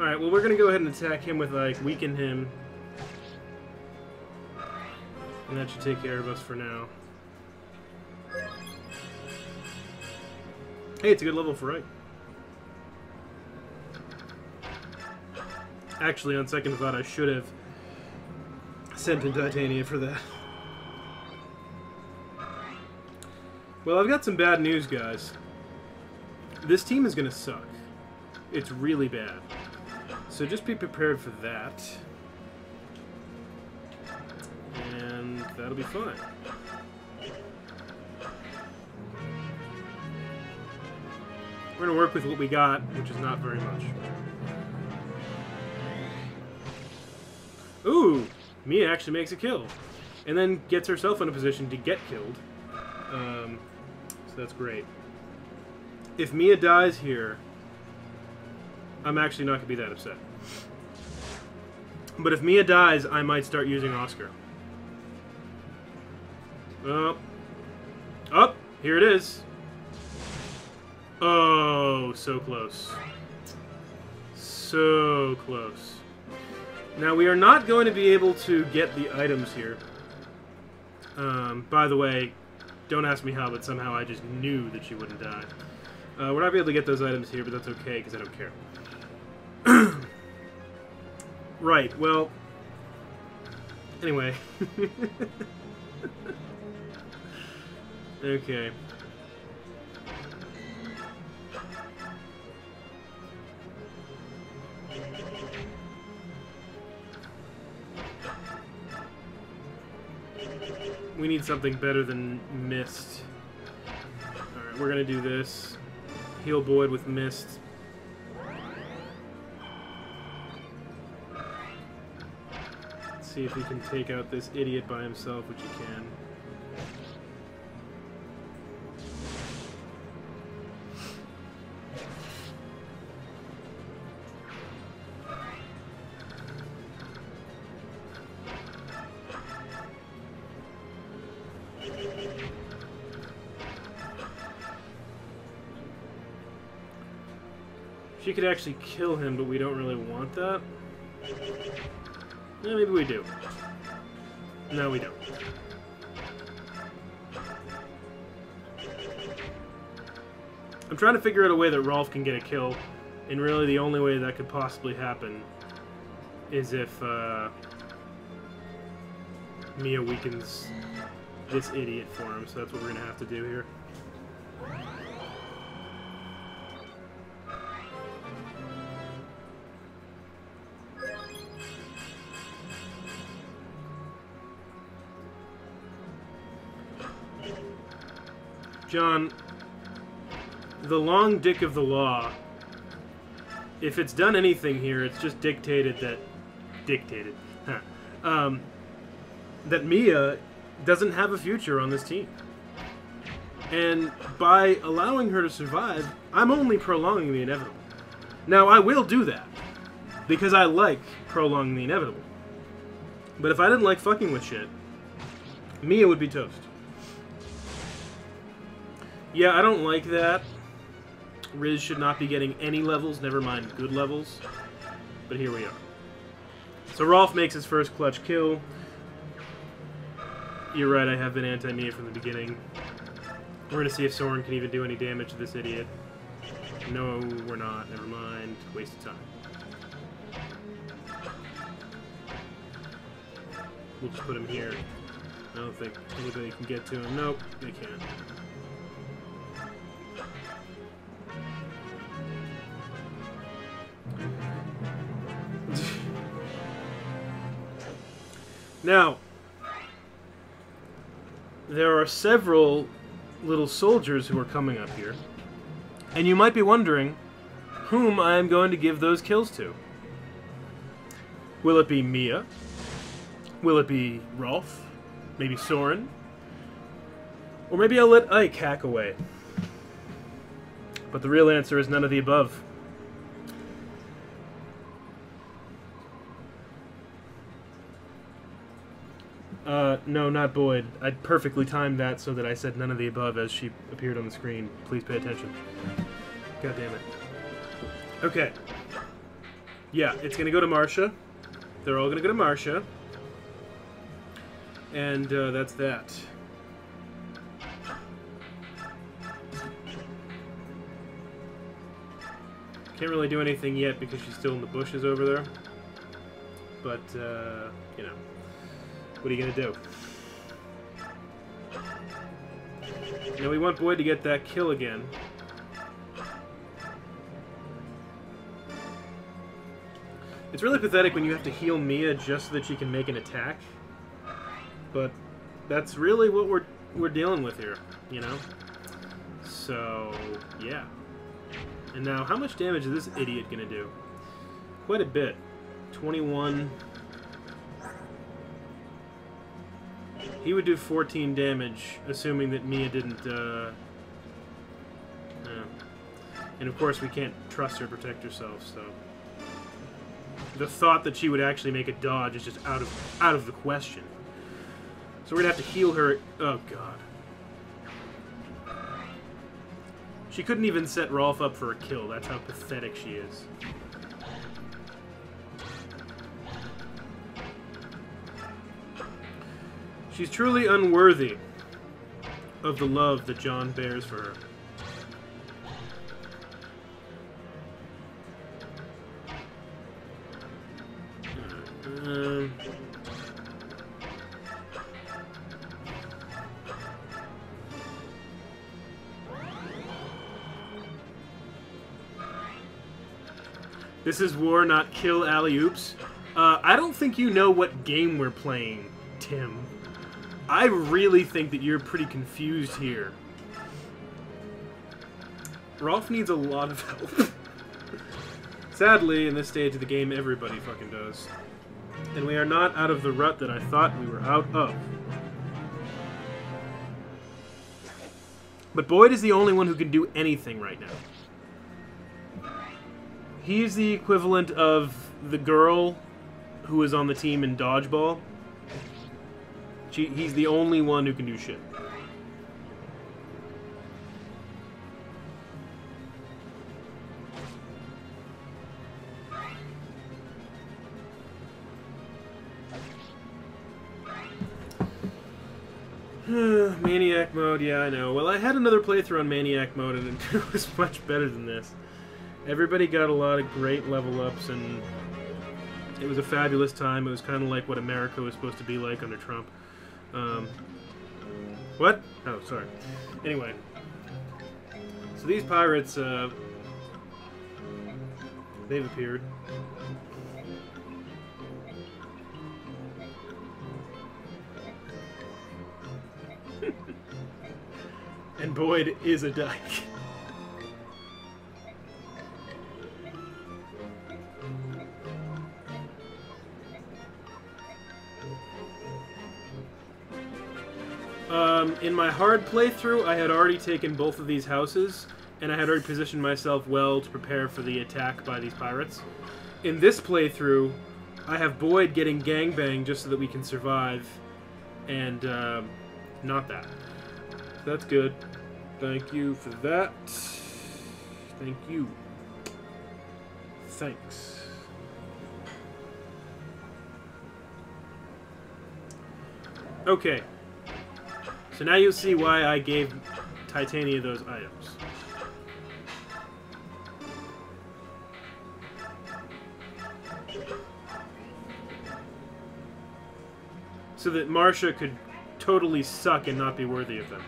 Speaker 2: Alright, well, we're gonna go ahead and attack him with, like, weaken him. And that should take care of us for now. Hey, it's a good level for right. Actually, on second thought, I should have sent in Titania for that. Well, I've got some bad news, guys. This team is gonna suck. It's really bad. So just be prepared for that. And that'll be fun. We're gonna work with what we got, which is not very much. Ooh! Mia actually makes a kill. And then gets herself in a position to get killed. So that's great. If Mia dies here, I'm actually not going to be that upset. But if Mia dies, I might start using Oscar. Oh. Oh! Here it is. Oh, so close. So close. Now, we are not going to be able to get the items here. By the way, don't ask me how, but somehow I just knew that she wouldn't die. We're not going to be able to get those items here, but that's okay, because I don't care. Right, well... Anyway. Okay. We need something better than mist. Alright, we're gonna do this. Heal Boyd with mist. Let's see if he can take out this idiot by himself, which he can. She could actually kill him, but we don't really want that. Yeah, maybe we do. No, we don't. I'm trying to figure out a way that Rolf can get a kill, and really the only way that could possibly happen is if Mia weakens this idiot for him, so that's what we're going to have to do here. John, the long dick of the law, if it's done anything here, it's just dictated that... that Mia doesn't have a future on this team. And by allowing her to survive, I'm only prolonging the inevitable. Now, I will do that, because I like prolonging the inevitable. But if I didn't like fucking with shit, Mia would be toast. Yeah, I don't like that. Riz should not be getting any levels, never mind good levels. But here we are. So Rolf makes his first clutch kill. You're right, I have been anti-Mia from the beginning. We're going to see if Soren can even do any damage to this idiot. No, we're not. Never mind. Waste of time. We'll just put him here. I don't think anybody can get to him. Nope, they can't. Now, there are several little soldiers who are coming up here, and you might be wondering whom I am going to give those kills to. Will it be Mia? Will it be Rolf? Maybe Soren? Or maybe I'll let Ike hack away. But the real answer is none of the above. No, not Boyd. I perfectly timed that so that I said none of the above as she appeared on the screen. Please pay attention. God damn it. Okay. Yeah, it's gonna go to Marcia. They're all gonna go to Marcia. And, that's that. Can't really do anything yet because she's still in the bushes over there. But, you know. What are you gonna do? Now we want Boyd to get that kill again. It's really pathetic when you have to heal Mia just so that she can make an attack. But that's really what we're dealing with here, you know? So, yeah. And now, how much damage is this idiot gonna do? Quite a bit. 21... He would do 14 damage, assuming that Mia didn't, And of course we can't trust her to protect herself, so... The thought that she would actually make a dodge is just out of the question. So we're gonna have to heal her... Oh, God. She couldn't even set Rolf up for a kill. That's how pathetic she is. She's truly unworthy of the love that John bears for her. This is war, not kill alley-oops. I don't think you know what game we're playing, Tim. I really think that you're pretty confused here. Rolf needs a lot of help. Sadly, in this stage of the game, everybody fucking does. And we are not out of the rut that I thought we were out of. But Boyd is the only one who can do anything right now. He's the equivalent of the girl who was on the team in Dodgeball. He's the only one who can do shit. Maniac mode, yeah, I know. Well, I had another playthrough on Maniac mode, and it was much better than this. Everybody got a lot of great level ups, and it was a fabulous time. It was kind of like what America was supposed to be like under Trump. What? Oh, sorry. Anyway. So these pirates, they've appeared. And Boyd is a dyke. In my hard playthrough, I had already taken both of these houses, and I had already positioned myself well to prepare for the attack by these pirates. In this playthrough, I have Boyd getting gangbanged just so that we can survive, and not that. That's good. Thank you for that. Thank you. Thanks. Okay. So now you'll see why I gave Titania those items. So that Marsha could totally suck and not be worthy of them.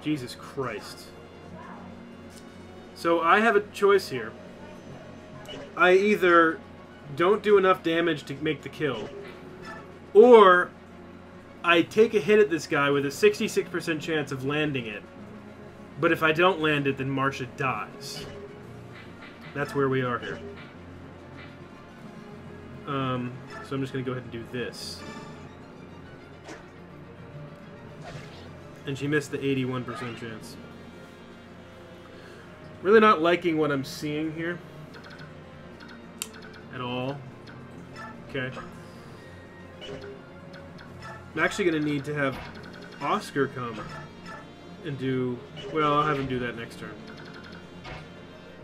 Speaker 2: Jesus Christ. So I have a choice here. I either don't do enough damage to make the kill, or I take a hit at this guy with a 66% chance of landing it, but if I don't land it, then Marsha dies. That's where we are here. So I'm just going to go ahead and do this. And she missed the 81% chance. Really not liking what I'm seeing here. At all. Okay. I'm actually going to need to have Oscar come and do... Well, I'll have him do that next turn.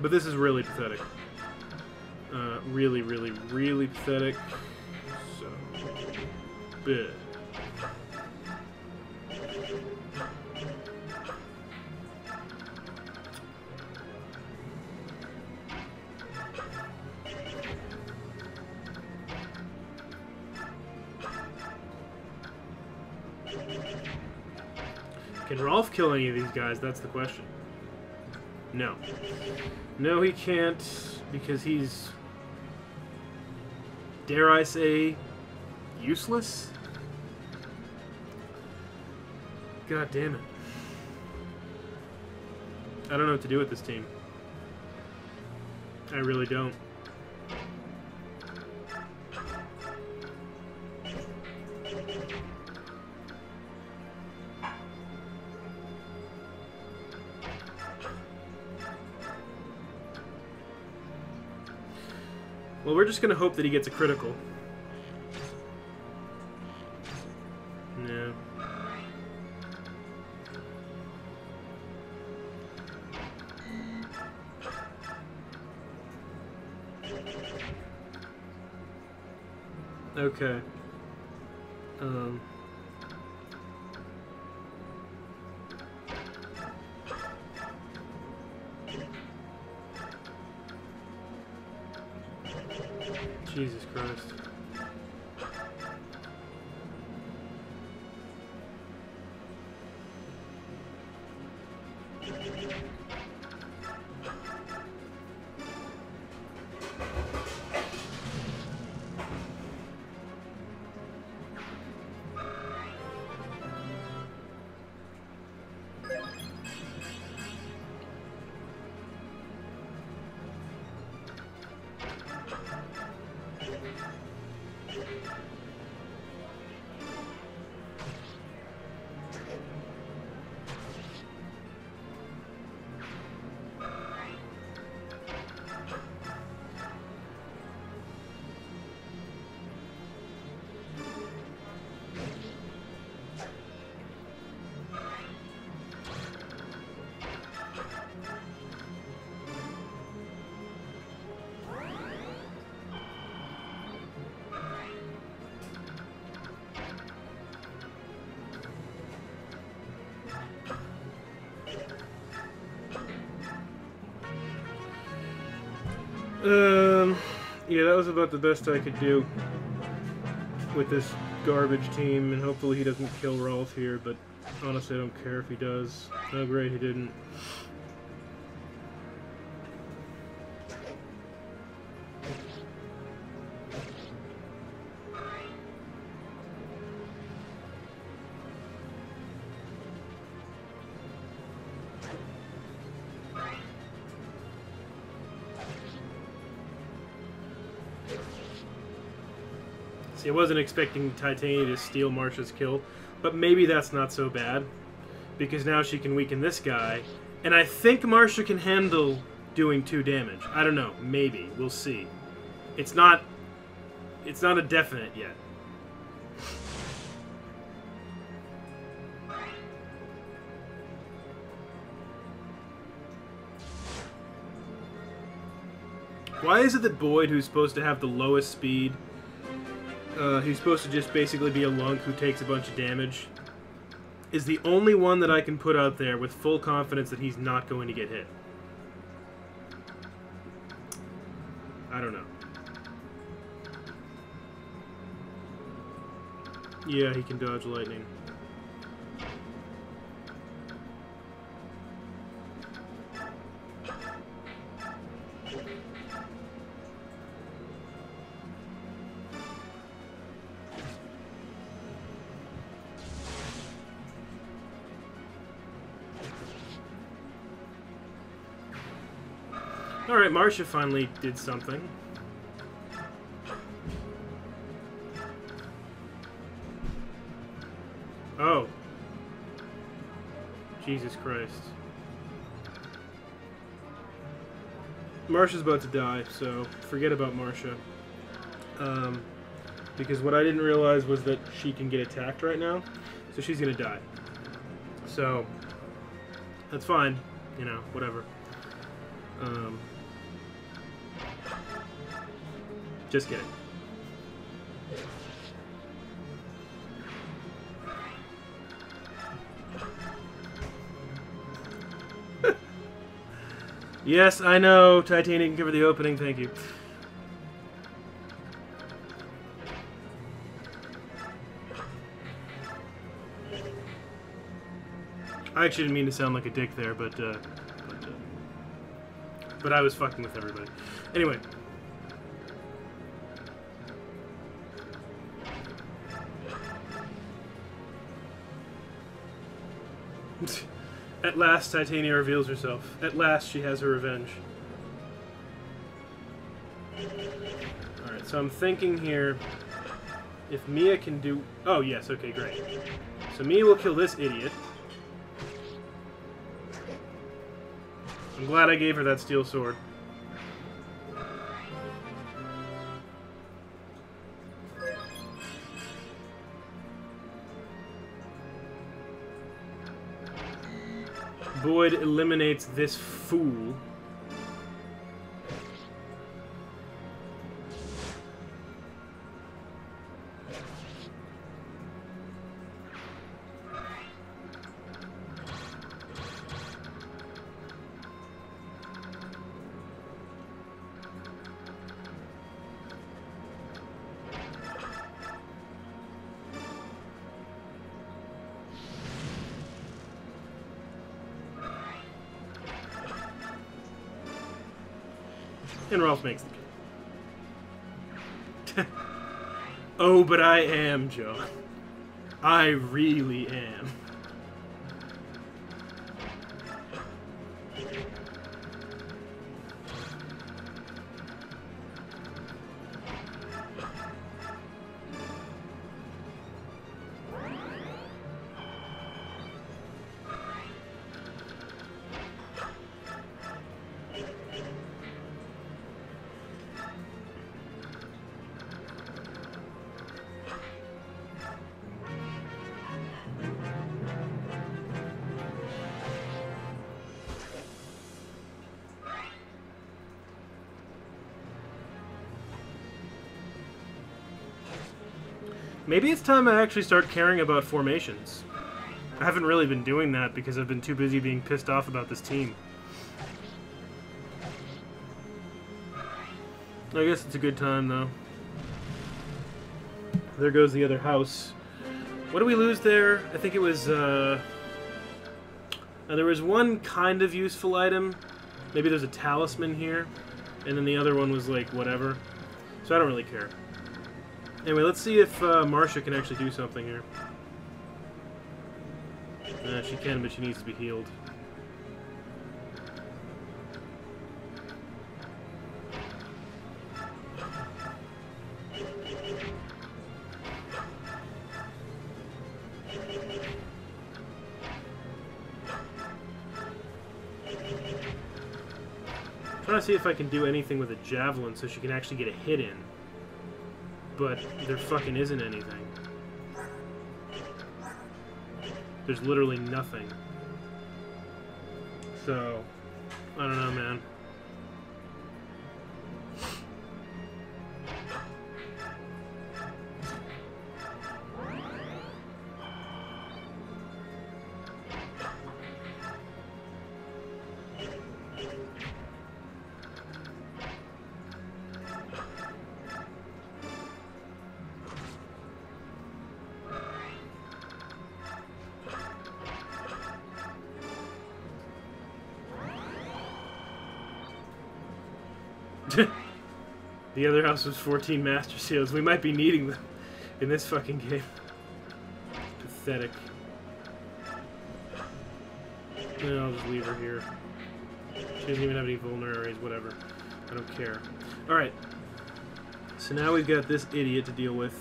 Speaker 2: But this is really pathetic. Really, really, really pathetic. So... Bit. Can Rolf kill any of these guys? That's the question. No. No, he can't, because he's, dare I say, useless? God damn it. I don't know what to do with this team. I really don't. Well, we're just going to hope that he gets a critical. No. Okay. Um, Jesus Christ. Yeah, that was about the best I could do with this garbage team, and hopefully he doesn't kill Rolf here, but honestly I don't care if he does. Oh great, he didn't. See, I wasn't expecting Titania to steal Marsha's kill, but maybe that's not so bad, because now she can weaken this guy, and I think Marsha can handle doing 2 damage. I don't know, maybe. We'll see. It's not a definite yet. Why is it that Boyd, who's supposed to have the lowest speed, who's supposed to just basically be a lunk who takes a bunch of damage, is the only one that I can put out there with full confidence that he's not going to get hit? I don't know. Yeah, he can dodge lightning. Alright, Marsha finally did something. Oh. Jesus Christ. Marsha's about to die, so forget about Marsha. Because what I didn't realize was that she can get attacked right now, so she's gonna die. So, that's fine, you know, whatever. Just kidding. Yes, I know. Titania can cover the opening. Thank you. I actually didn't mean to sound like a dick there, but I was fucking with everybody. Anyway. At last, Titania reveals herself. At last, she has her revenge. Alright, so I'm thinking here, if Mia can do... Oh, yes, okay, great. So Mia will kill this idiot. I'm glad I gave her that steel sword. Boyd eliminates this fool. And Rolf makes the kill. Oh, but I am, Joe. I really am. Maybe it's time I actually start caring about formations. I haven't really been doing that because I've been too busy being pissed off about this team. I guess it's a good time, though. There goes the other house. What did we lose there? I think it was, there was one kind of useful item. Maybe there's a talisman here. And then the other one was, like, whatever. So I don't really care. Anyway, let's see if Marcia can actually do something here. She can, but she needs to be healed. I'm trying to see if I can do anything with a javelin so she can actually get a hit in. But there fucking isn't anything. There's literally nothing. So, I don't know, man. The other house was 14 Master Seals. We might be needing them in this fucking game. Pathetic. No, I'll just leave her here. She doesn't even have any vulneraries, whatever. I don't care. Alright. So now we've got this idiot to deal with.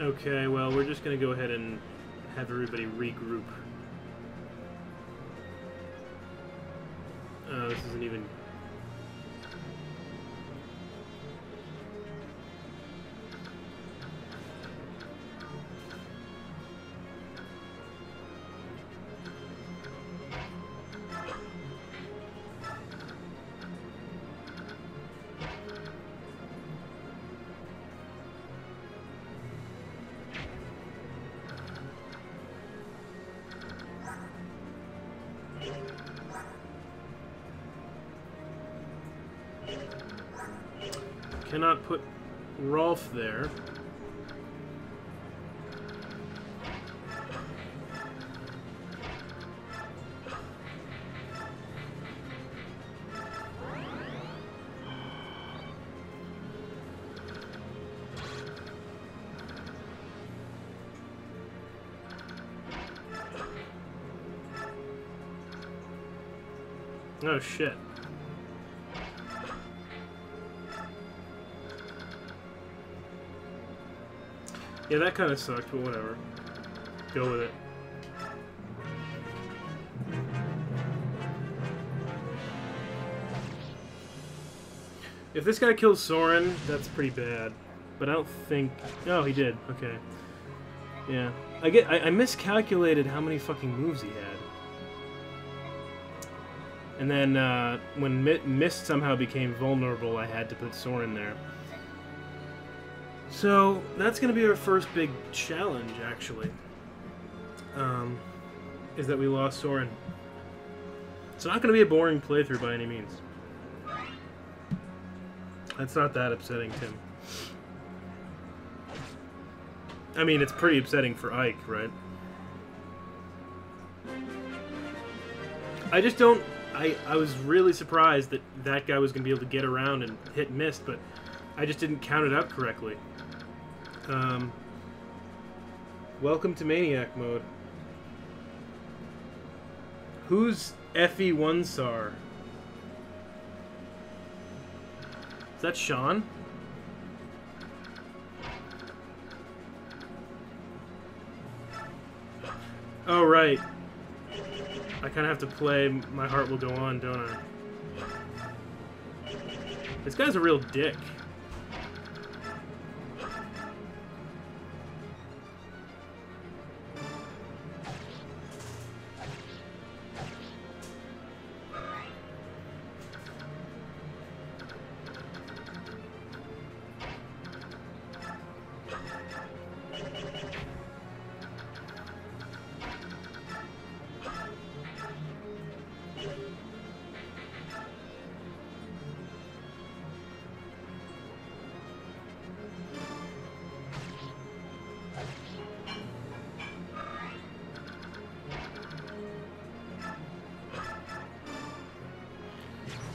Speaker 2: Okay, well, we're just going to go ahead and have everybody regroup. This isn't even... Cannot put Rolf there. Oh shit. Yeah, that kind of sucked, but whatever. Go with it. If this guy kills Soren, that's pretty bad. But I don't think... Oh, he did. Okay. Yeah. I miscalculated how many fucking moves he had. And then, when Mist somehow became vulnerable, I had to put Soren there. So, that's going to be our first big challenge, actually. Is that we lost Soren. It's not going to be a boring playthrough by any means. That's not that upsetting, Tim. I mean, it's pretty upsetting for Ike, right? I just don't... I was really surprised that that guy was going to be able to get around and hit and miss, but I just didn't count it out correctly. Welcome to Maniac mode. Who's FE1SAR? Is that Sean? Oh, right. I kind of have to play My Heart Will Go On, don't I? This guy's a real dick.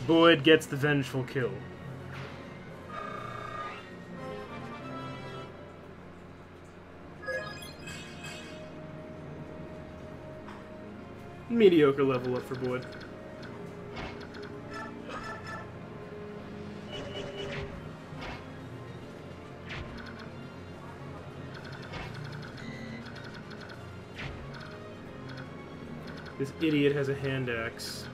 Speaker 2: Boyd gets the vengeful kill. Mediocre level up for Boyd. This idiot has a hand axe.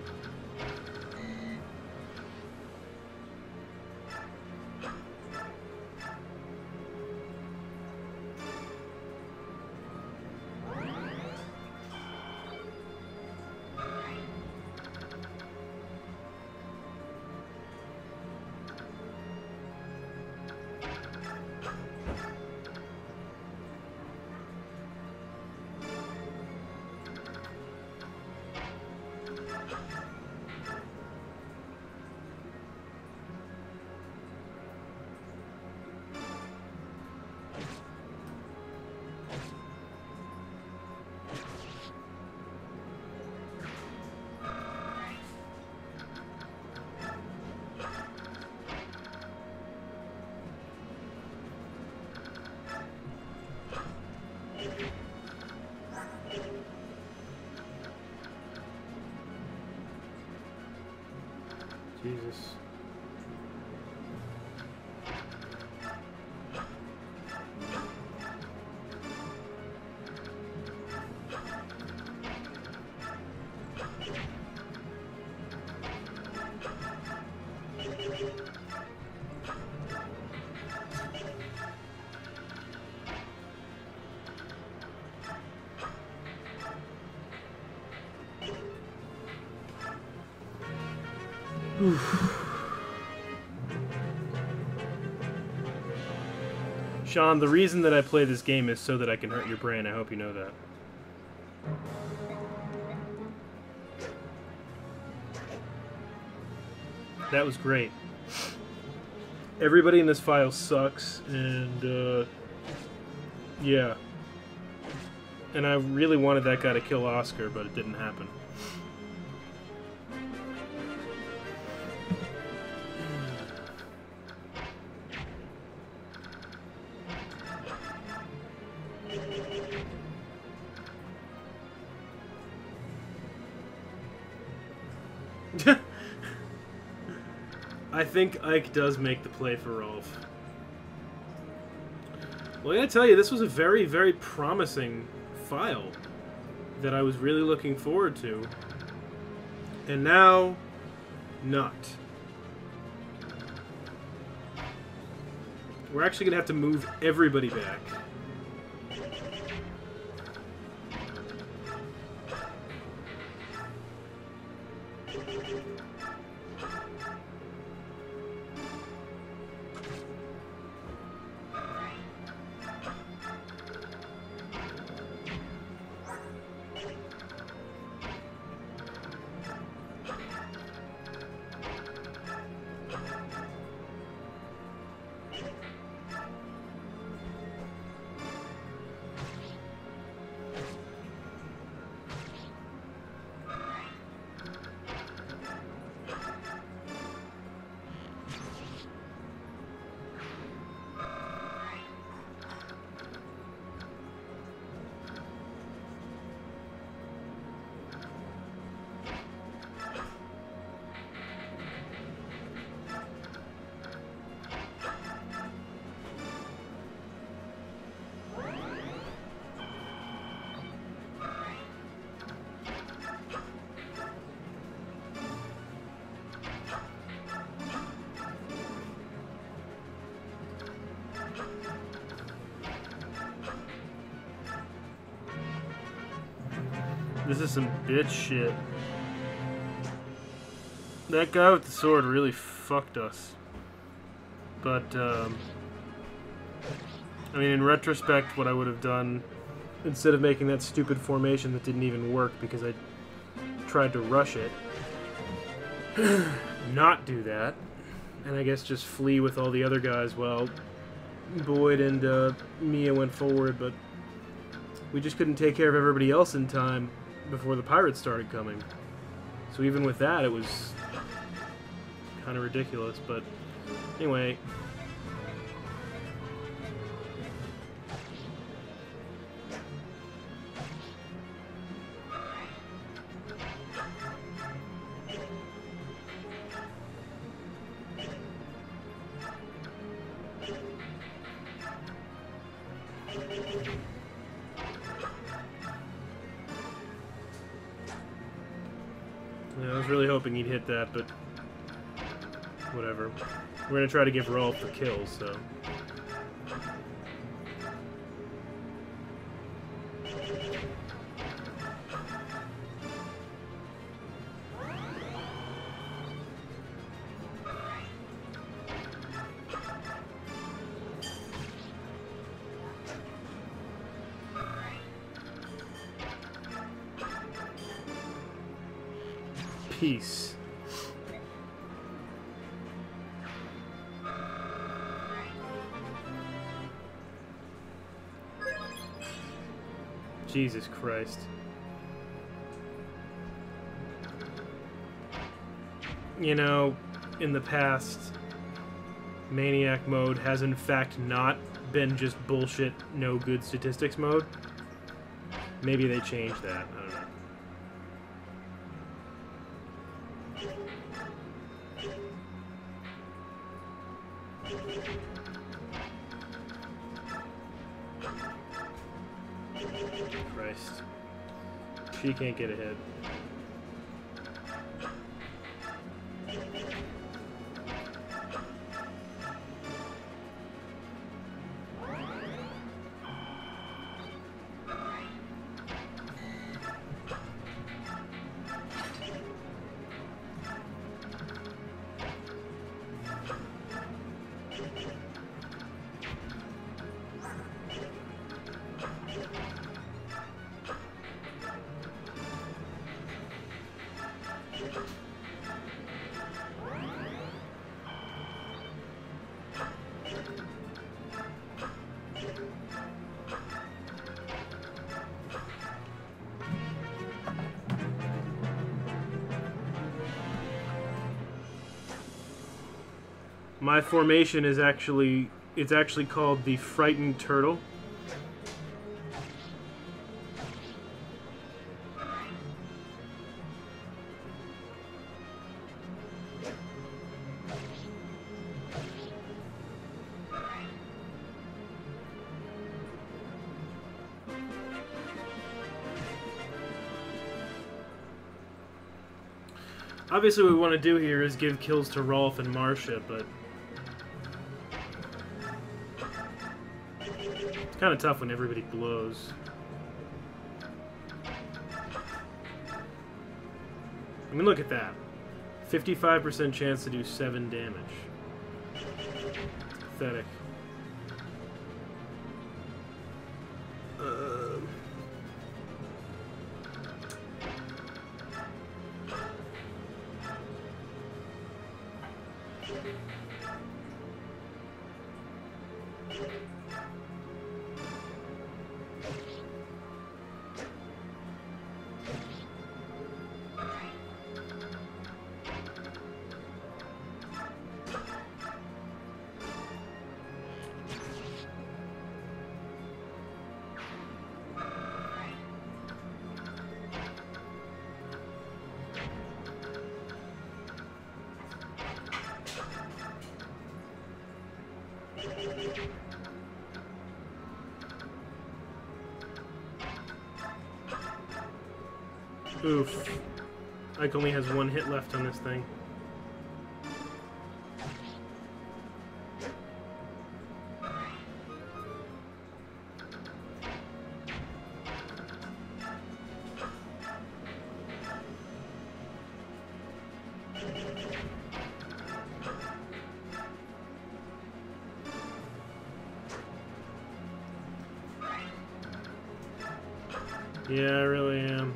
Speaker 2: Jesus. Sean, the reason that I play this game is so that I can hurt your brain. I hope you know that. That was great. Everybody in this file sucks, and, yeah. And I really wanted that guy to kill Oscar, but it didn't happen. I think Ike does make the play for Rolf. Well, I gotta tell you, this was a very, very promising file that I was really looking forward to. And now, not. We're actually gonna have to move everybody back. This is some bitch shit. That guy with the sword really fucked us. But, I mean, in retrospect, what I would have done, instead of making that stupid formation that didn't even work because I tried to rush it, not do that, and I guess just flee with all the other guys while Boyd and Mia went forward, but we just couldn't take care of everybody else in time before the pirates started coming. So even with that, it was kind of ridiculous, but anyway. Yeah, I was really hoping he'd hit that, but whatever. We're gonna try to give Rolf the kill, so. Peace. Jesus Christ. You know, in the past, Maniac mode has in fact not been just bullshit, no good statistics mode. Maybe they changed that. I don't know. Christ. She can't get ahead. My formation is actually, it's actually called the Frightened Turtle. Obviously what we want to do here is give kills to Rolf and Marcia, but it's kind of tough when everybody blows. I mean, look at that. 55% chance to do 7 damage. It's pathetic. Oof. Ike only has one hit left on this thing. Yeah, I really am.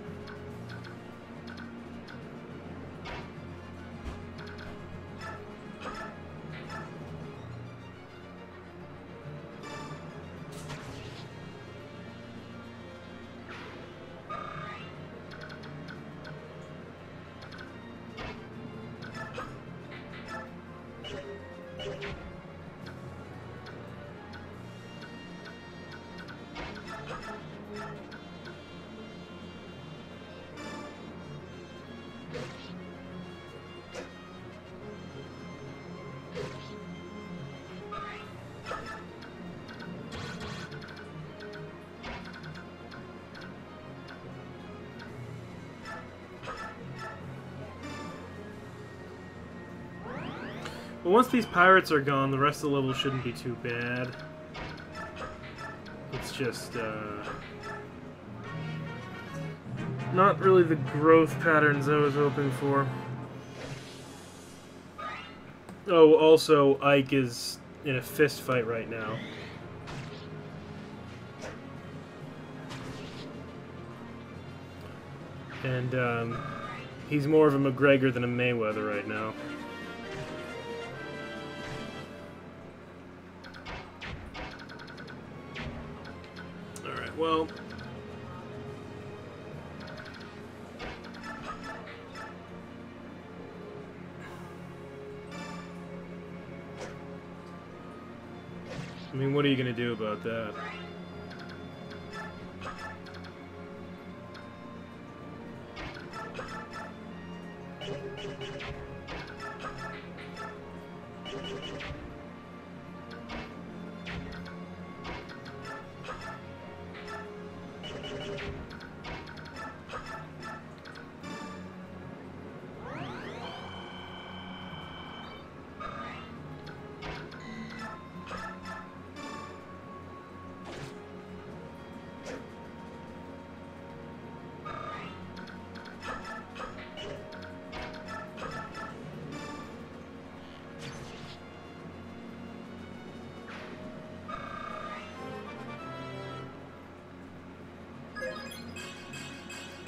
Speaker 2: But once these pirates are gone, the rest of the level shouldn't be too bad. It's just, not really the growth patterns I was hoping for. Oh, also, Ike is in a fist fight right now. And, he's more of a McGregor than a Mayweather right now. Alright, well... I mean, what are you gonna do about that?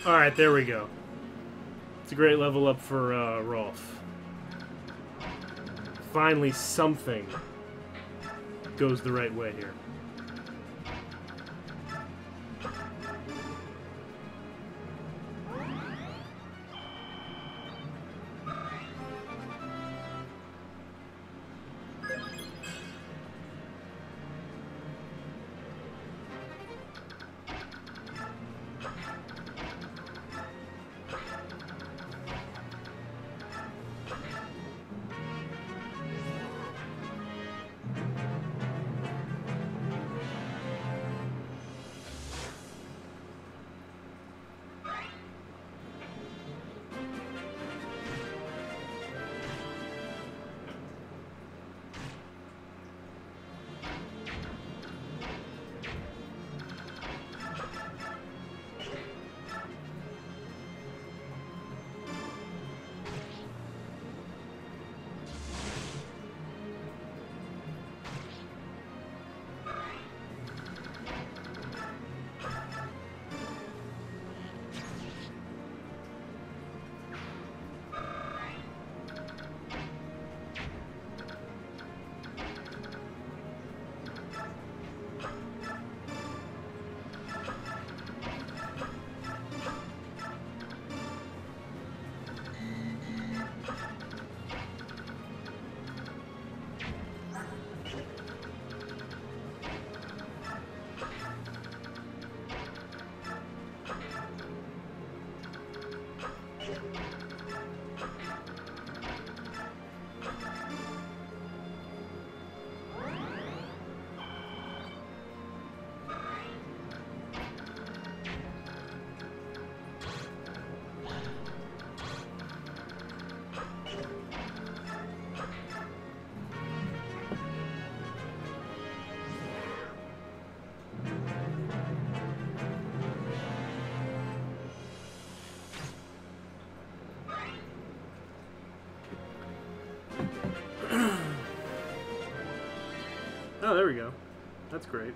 Speaker 2: Alright, there we go. It's a great level up for Rolf. Finally, something goes the right way here. Oh, there we go. That's great.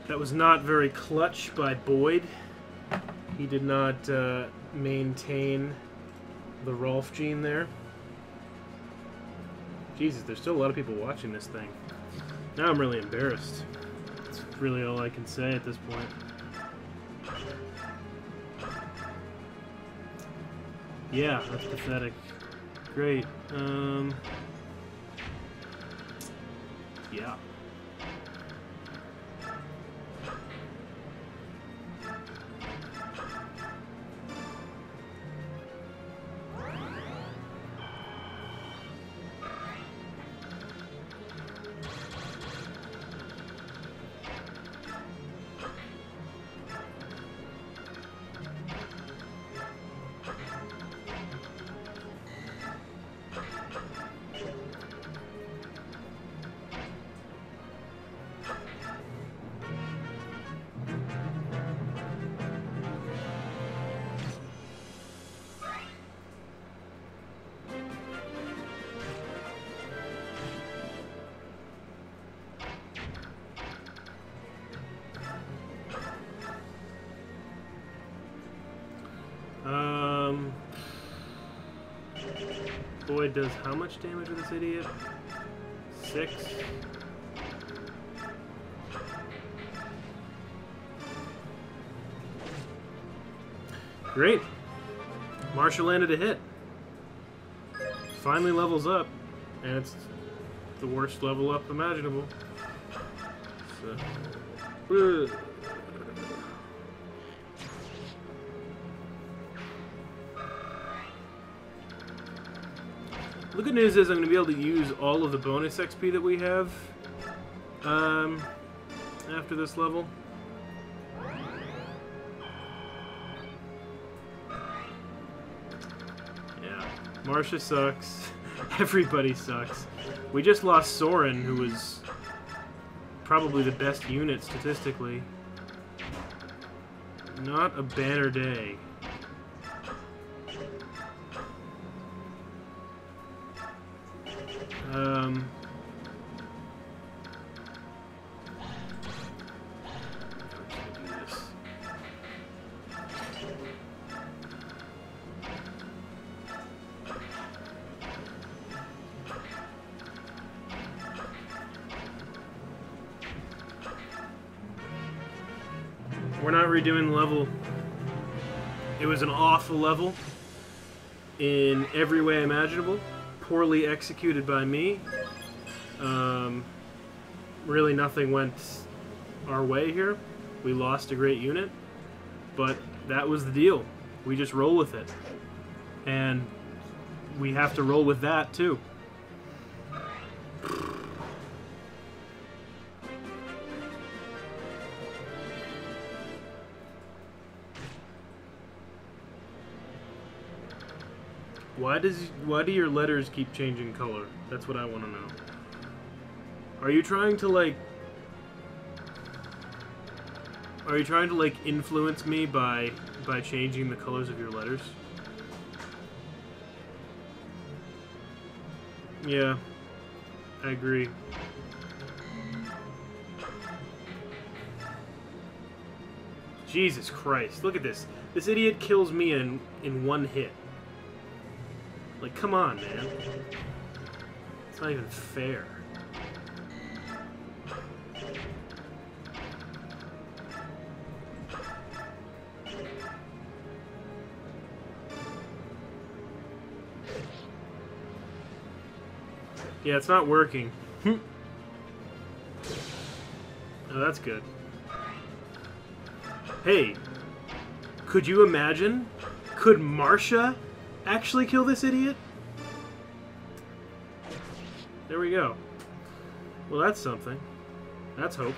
Speaker 2: That was not very clutch by Boyd. He did not maintain the Rolf gene there. Jesus, there's still a lot of people watching this thing. Now I'm really embarrassed. That's really all I can say at this point. Yeah, that's pathetic. Great. Yeah. Boyd does how much damage to this idiot? 6? Great. Marsha landed a hit. Finally levels up, and it's the worst level up imaginable. So, the good news is I'm going to be able to use all of the bonus XP that we have after this level. Yeah, Marsha sucks. Everybody sucks. We just lost Soren, who was probably the best unit statistically. Not a banner day. We're not redoing the level. It was an awful level in every way imaginable. Poorly executed by me. Really nothing went our way here. We lost a great unit, but that was the deal. We just roll with it. And we have to roll with that too. Why do your letters keep changing color? That's what I want to know. Are you trying to like influence me by changing the colors of your letters? Yeah, I agree. Jesus Christ, look at this. This idiot kills me in one hit. Like, come on, man. It's not even fair. Yeah, it's not working. Oh, that's good. Hey, could you imagine? Could Marsha actually kill this idiot? There we go. Well, that's something. That's hope.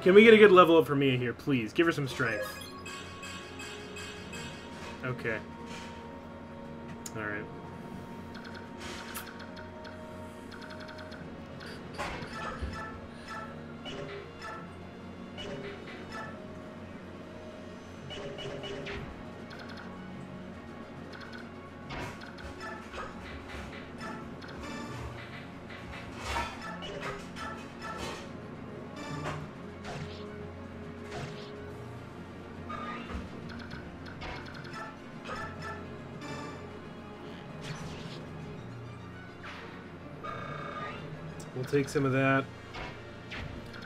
Speaker 2: Can we get a good level up for Mia here, please? Give her some strength. Okay. Alright. We'll take some of that.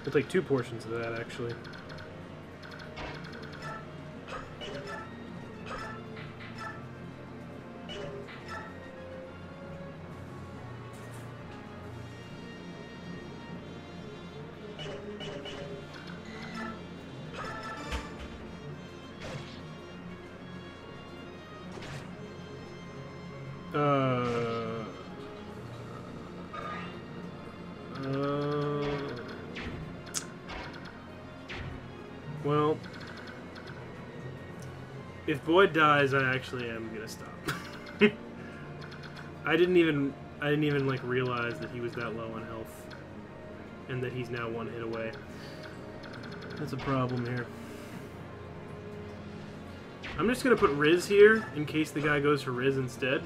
Speaker 2: We'll take 2 portions of that, actually. Well, if Boyd dies, I actually am gonna stop. I didn't even like realize that he was that low on health, and that he's now 1 hit away. That's a problem here. I'm just gonna put Riz here in case the guy goes for Riz instead.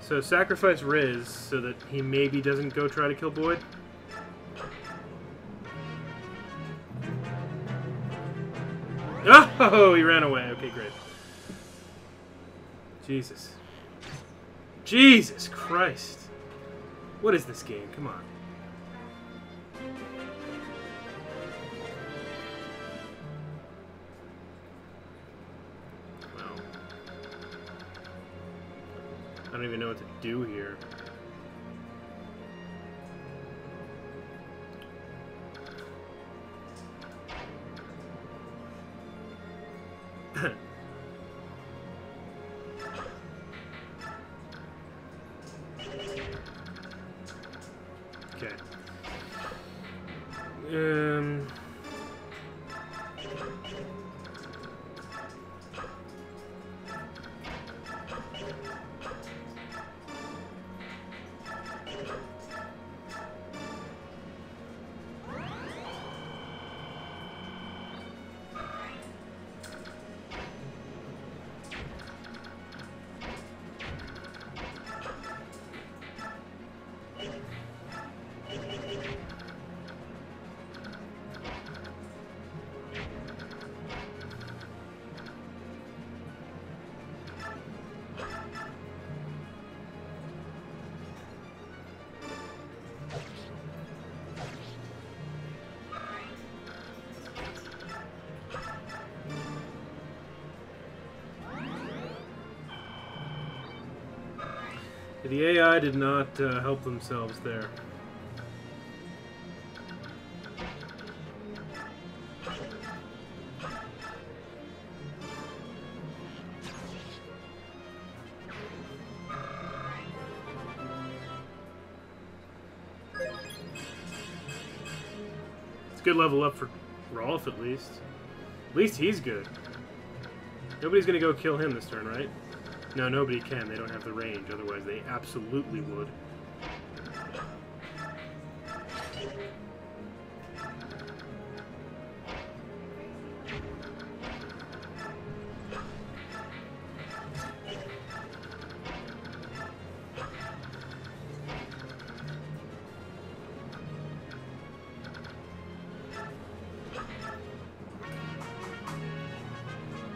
Speaker 2: So sacrifice Riz so that he maybe doesn't go try to kill Boyd. Oh, he ran away. Okay, great. Jesus. Jesus Christ. What is this game? Come on. Wow. I don't even know what to do here. Okay. The AI did not help themselves there. It's a good level up for Rolf, at least. At least he's good. Nobody's gonna go kill him this turn, right? No, nobody can. They don't have the range. Otherwise, they absolutely would.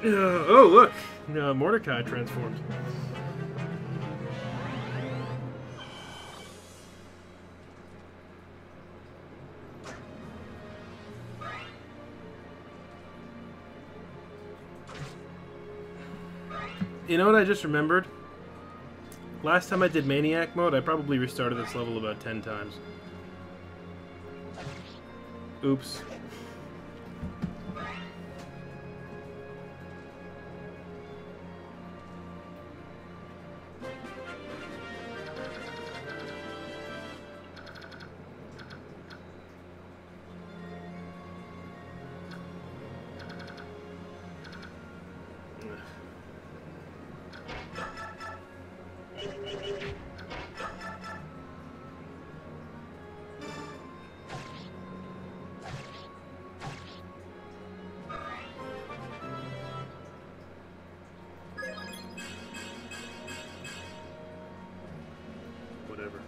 Speaker 2: Oh, look! Mordecai transformed. You know what I just remembered? Last time I did Maniac mode, I probably restarted this level about 10 times. Oops. Whatever.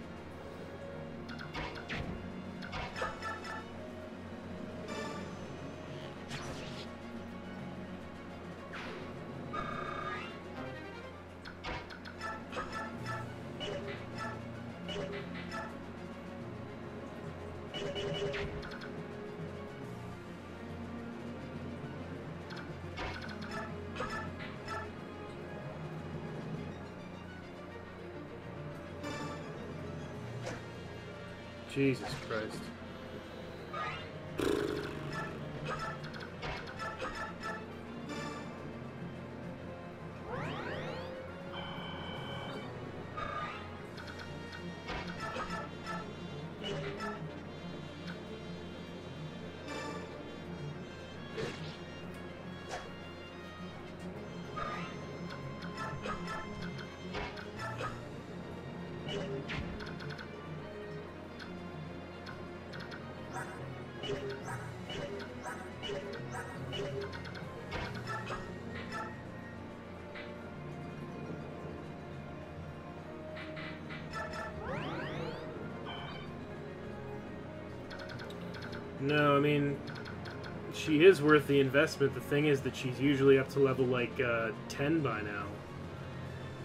Speaker 2: Jesus Christ. No, I mean, she is worth the investment. The thing is that she's usually up to level, like, 10 by now.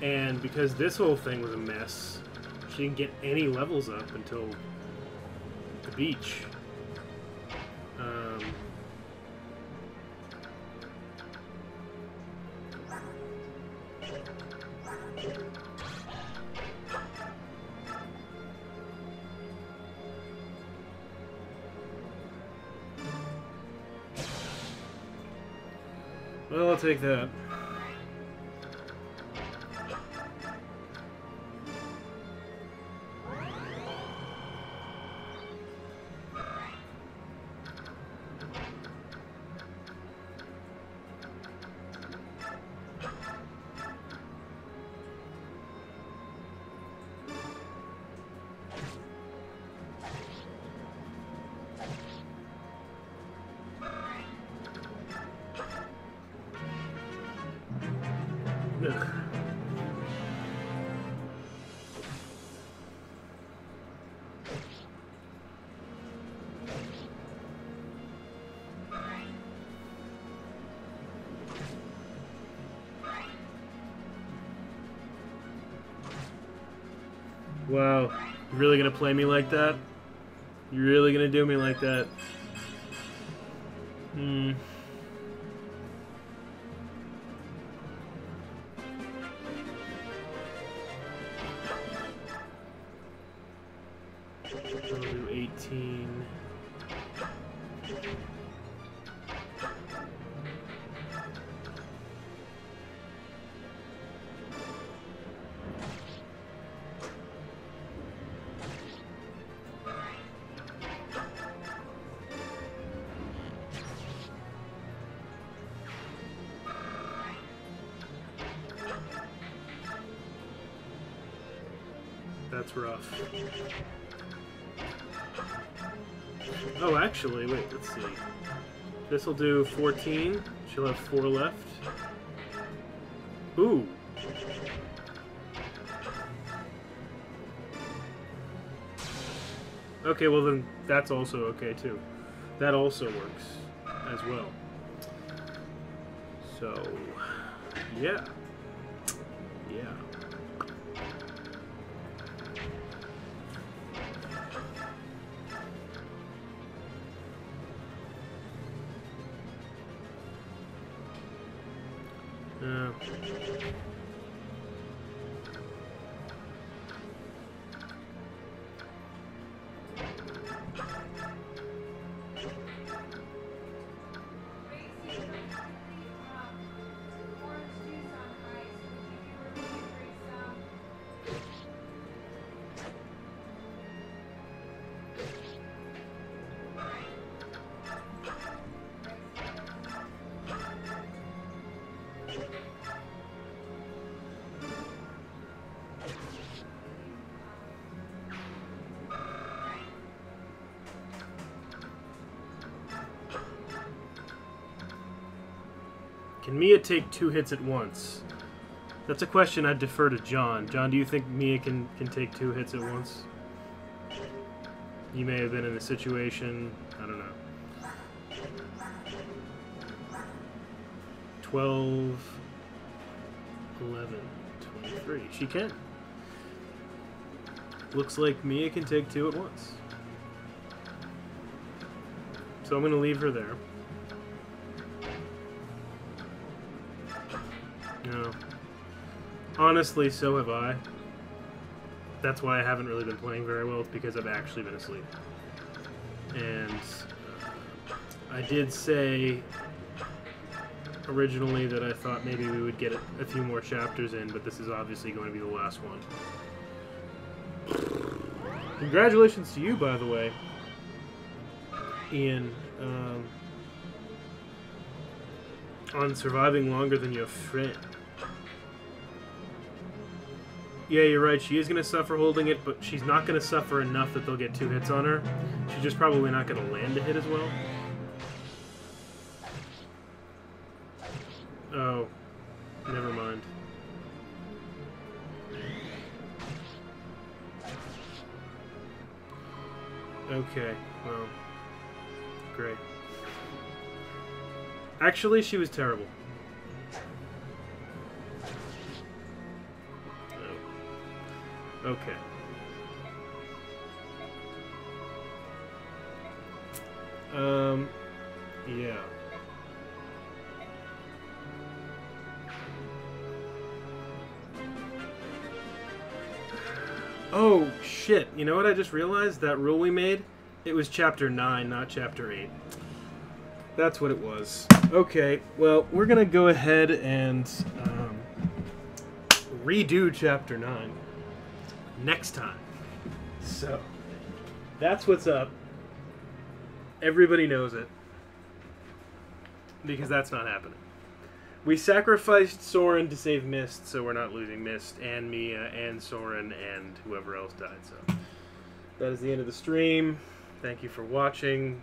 Speaker 2: And because this whole thing was a mess, she didn't get any levels up until the beach. Well, I'll take that. Ugh. Wow, you really gonna play me like that? You really gonna do me like that? I'll do 18. That's rough. Oh, actually, wait, let's see. This will do 14. She'll have 4 left. Ooh. Okay, well then that's also okay too. That also works as well. So, yeah. Yeah. Can Mia take 2 hits at once? That's a question I'd defer to John. John, do you think Mia can take 2 hits at once? You may have been in a situation, I don't know. 12, 11, 23. She can. Looks like Mia can take 2 at once. So I'm going to leave her there. No. Honestly, so have I. That's why I haven't really been playing very well, it's because I've actually been asleep. And I did say originally that I thought maybe we would get a few more chapters in, but this is obviously going to be the last one. Congratulations to you, by the way, Ian, on surviving longer than your friend. Yeah, you're right. She is going to suffer holding it, but she's not going to suffer enough that they'll get 2 hits on her. She's just probably not going to land a hit as well. Oh, never mind. Okay, well, great. Actually, she was terrible. Okay. Yeah. Oh, shit. You know what I just realized? That rule we made? It was Chapter 9, not Chapter 8. That's what it was. Okay, well, we're gonna go ahead and redo Chapter 9 next time. So, that's what's up. Everybody knows it. Because that's not happening. We sacrificed Soren to save Mist, so we're not losing Mist, and Mia, and Soren, and whoever else died. So, that is the end of the stream. Thank you for watching.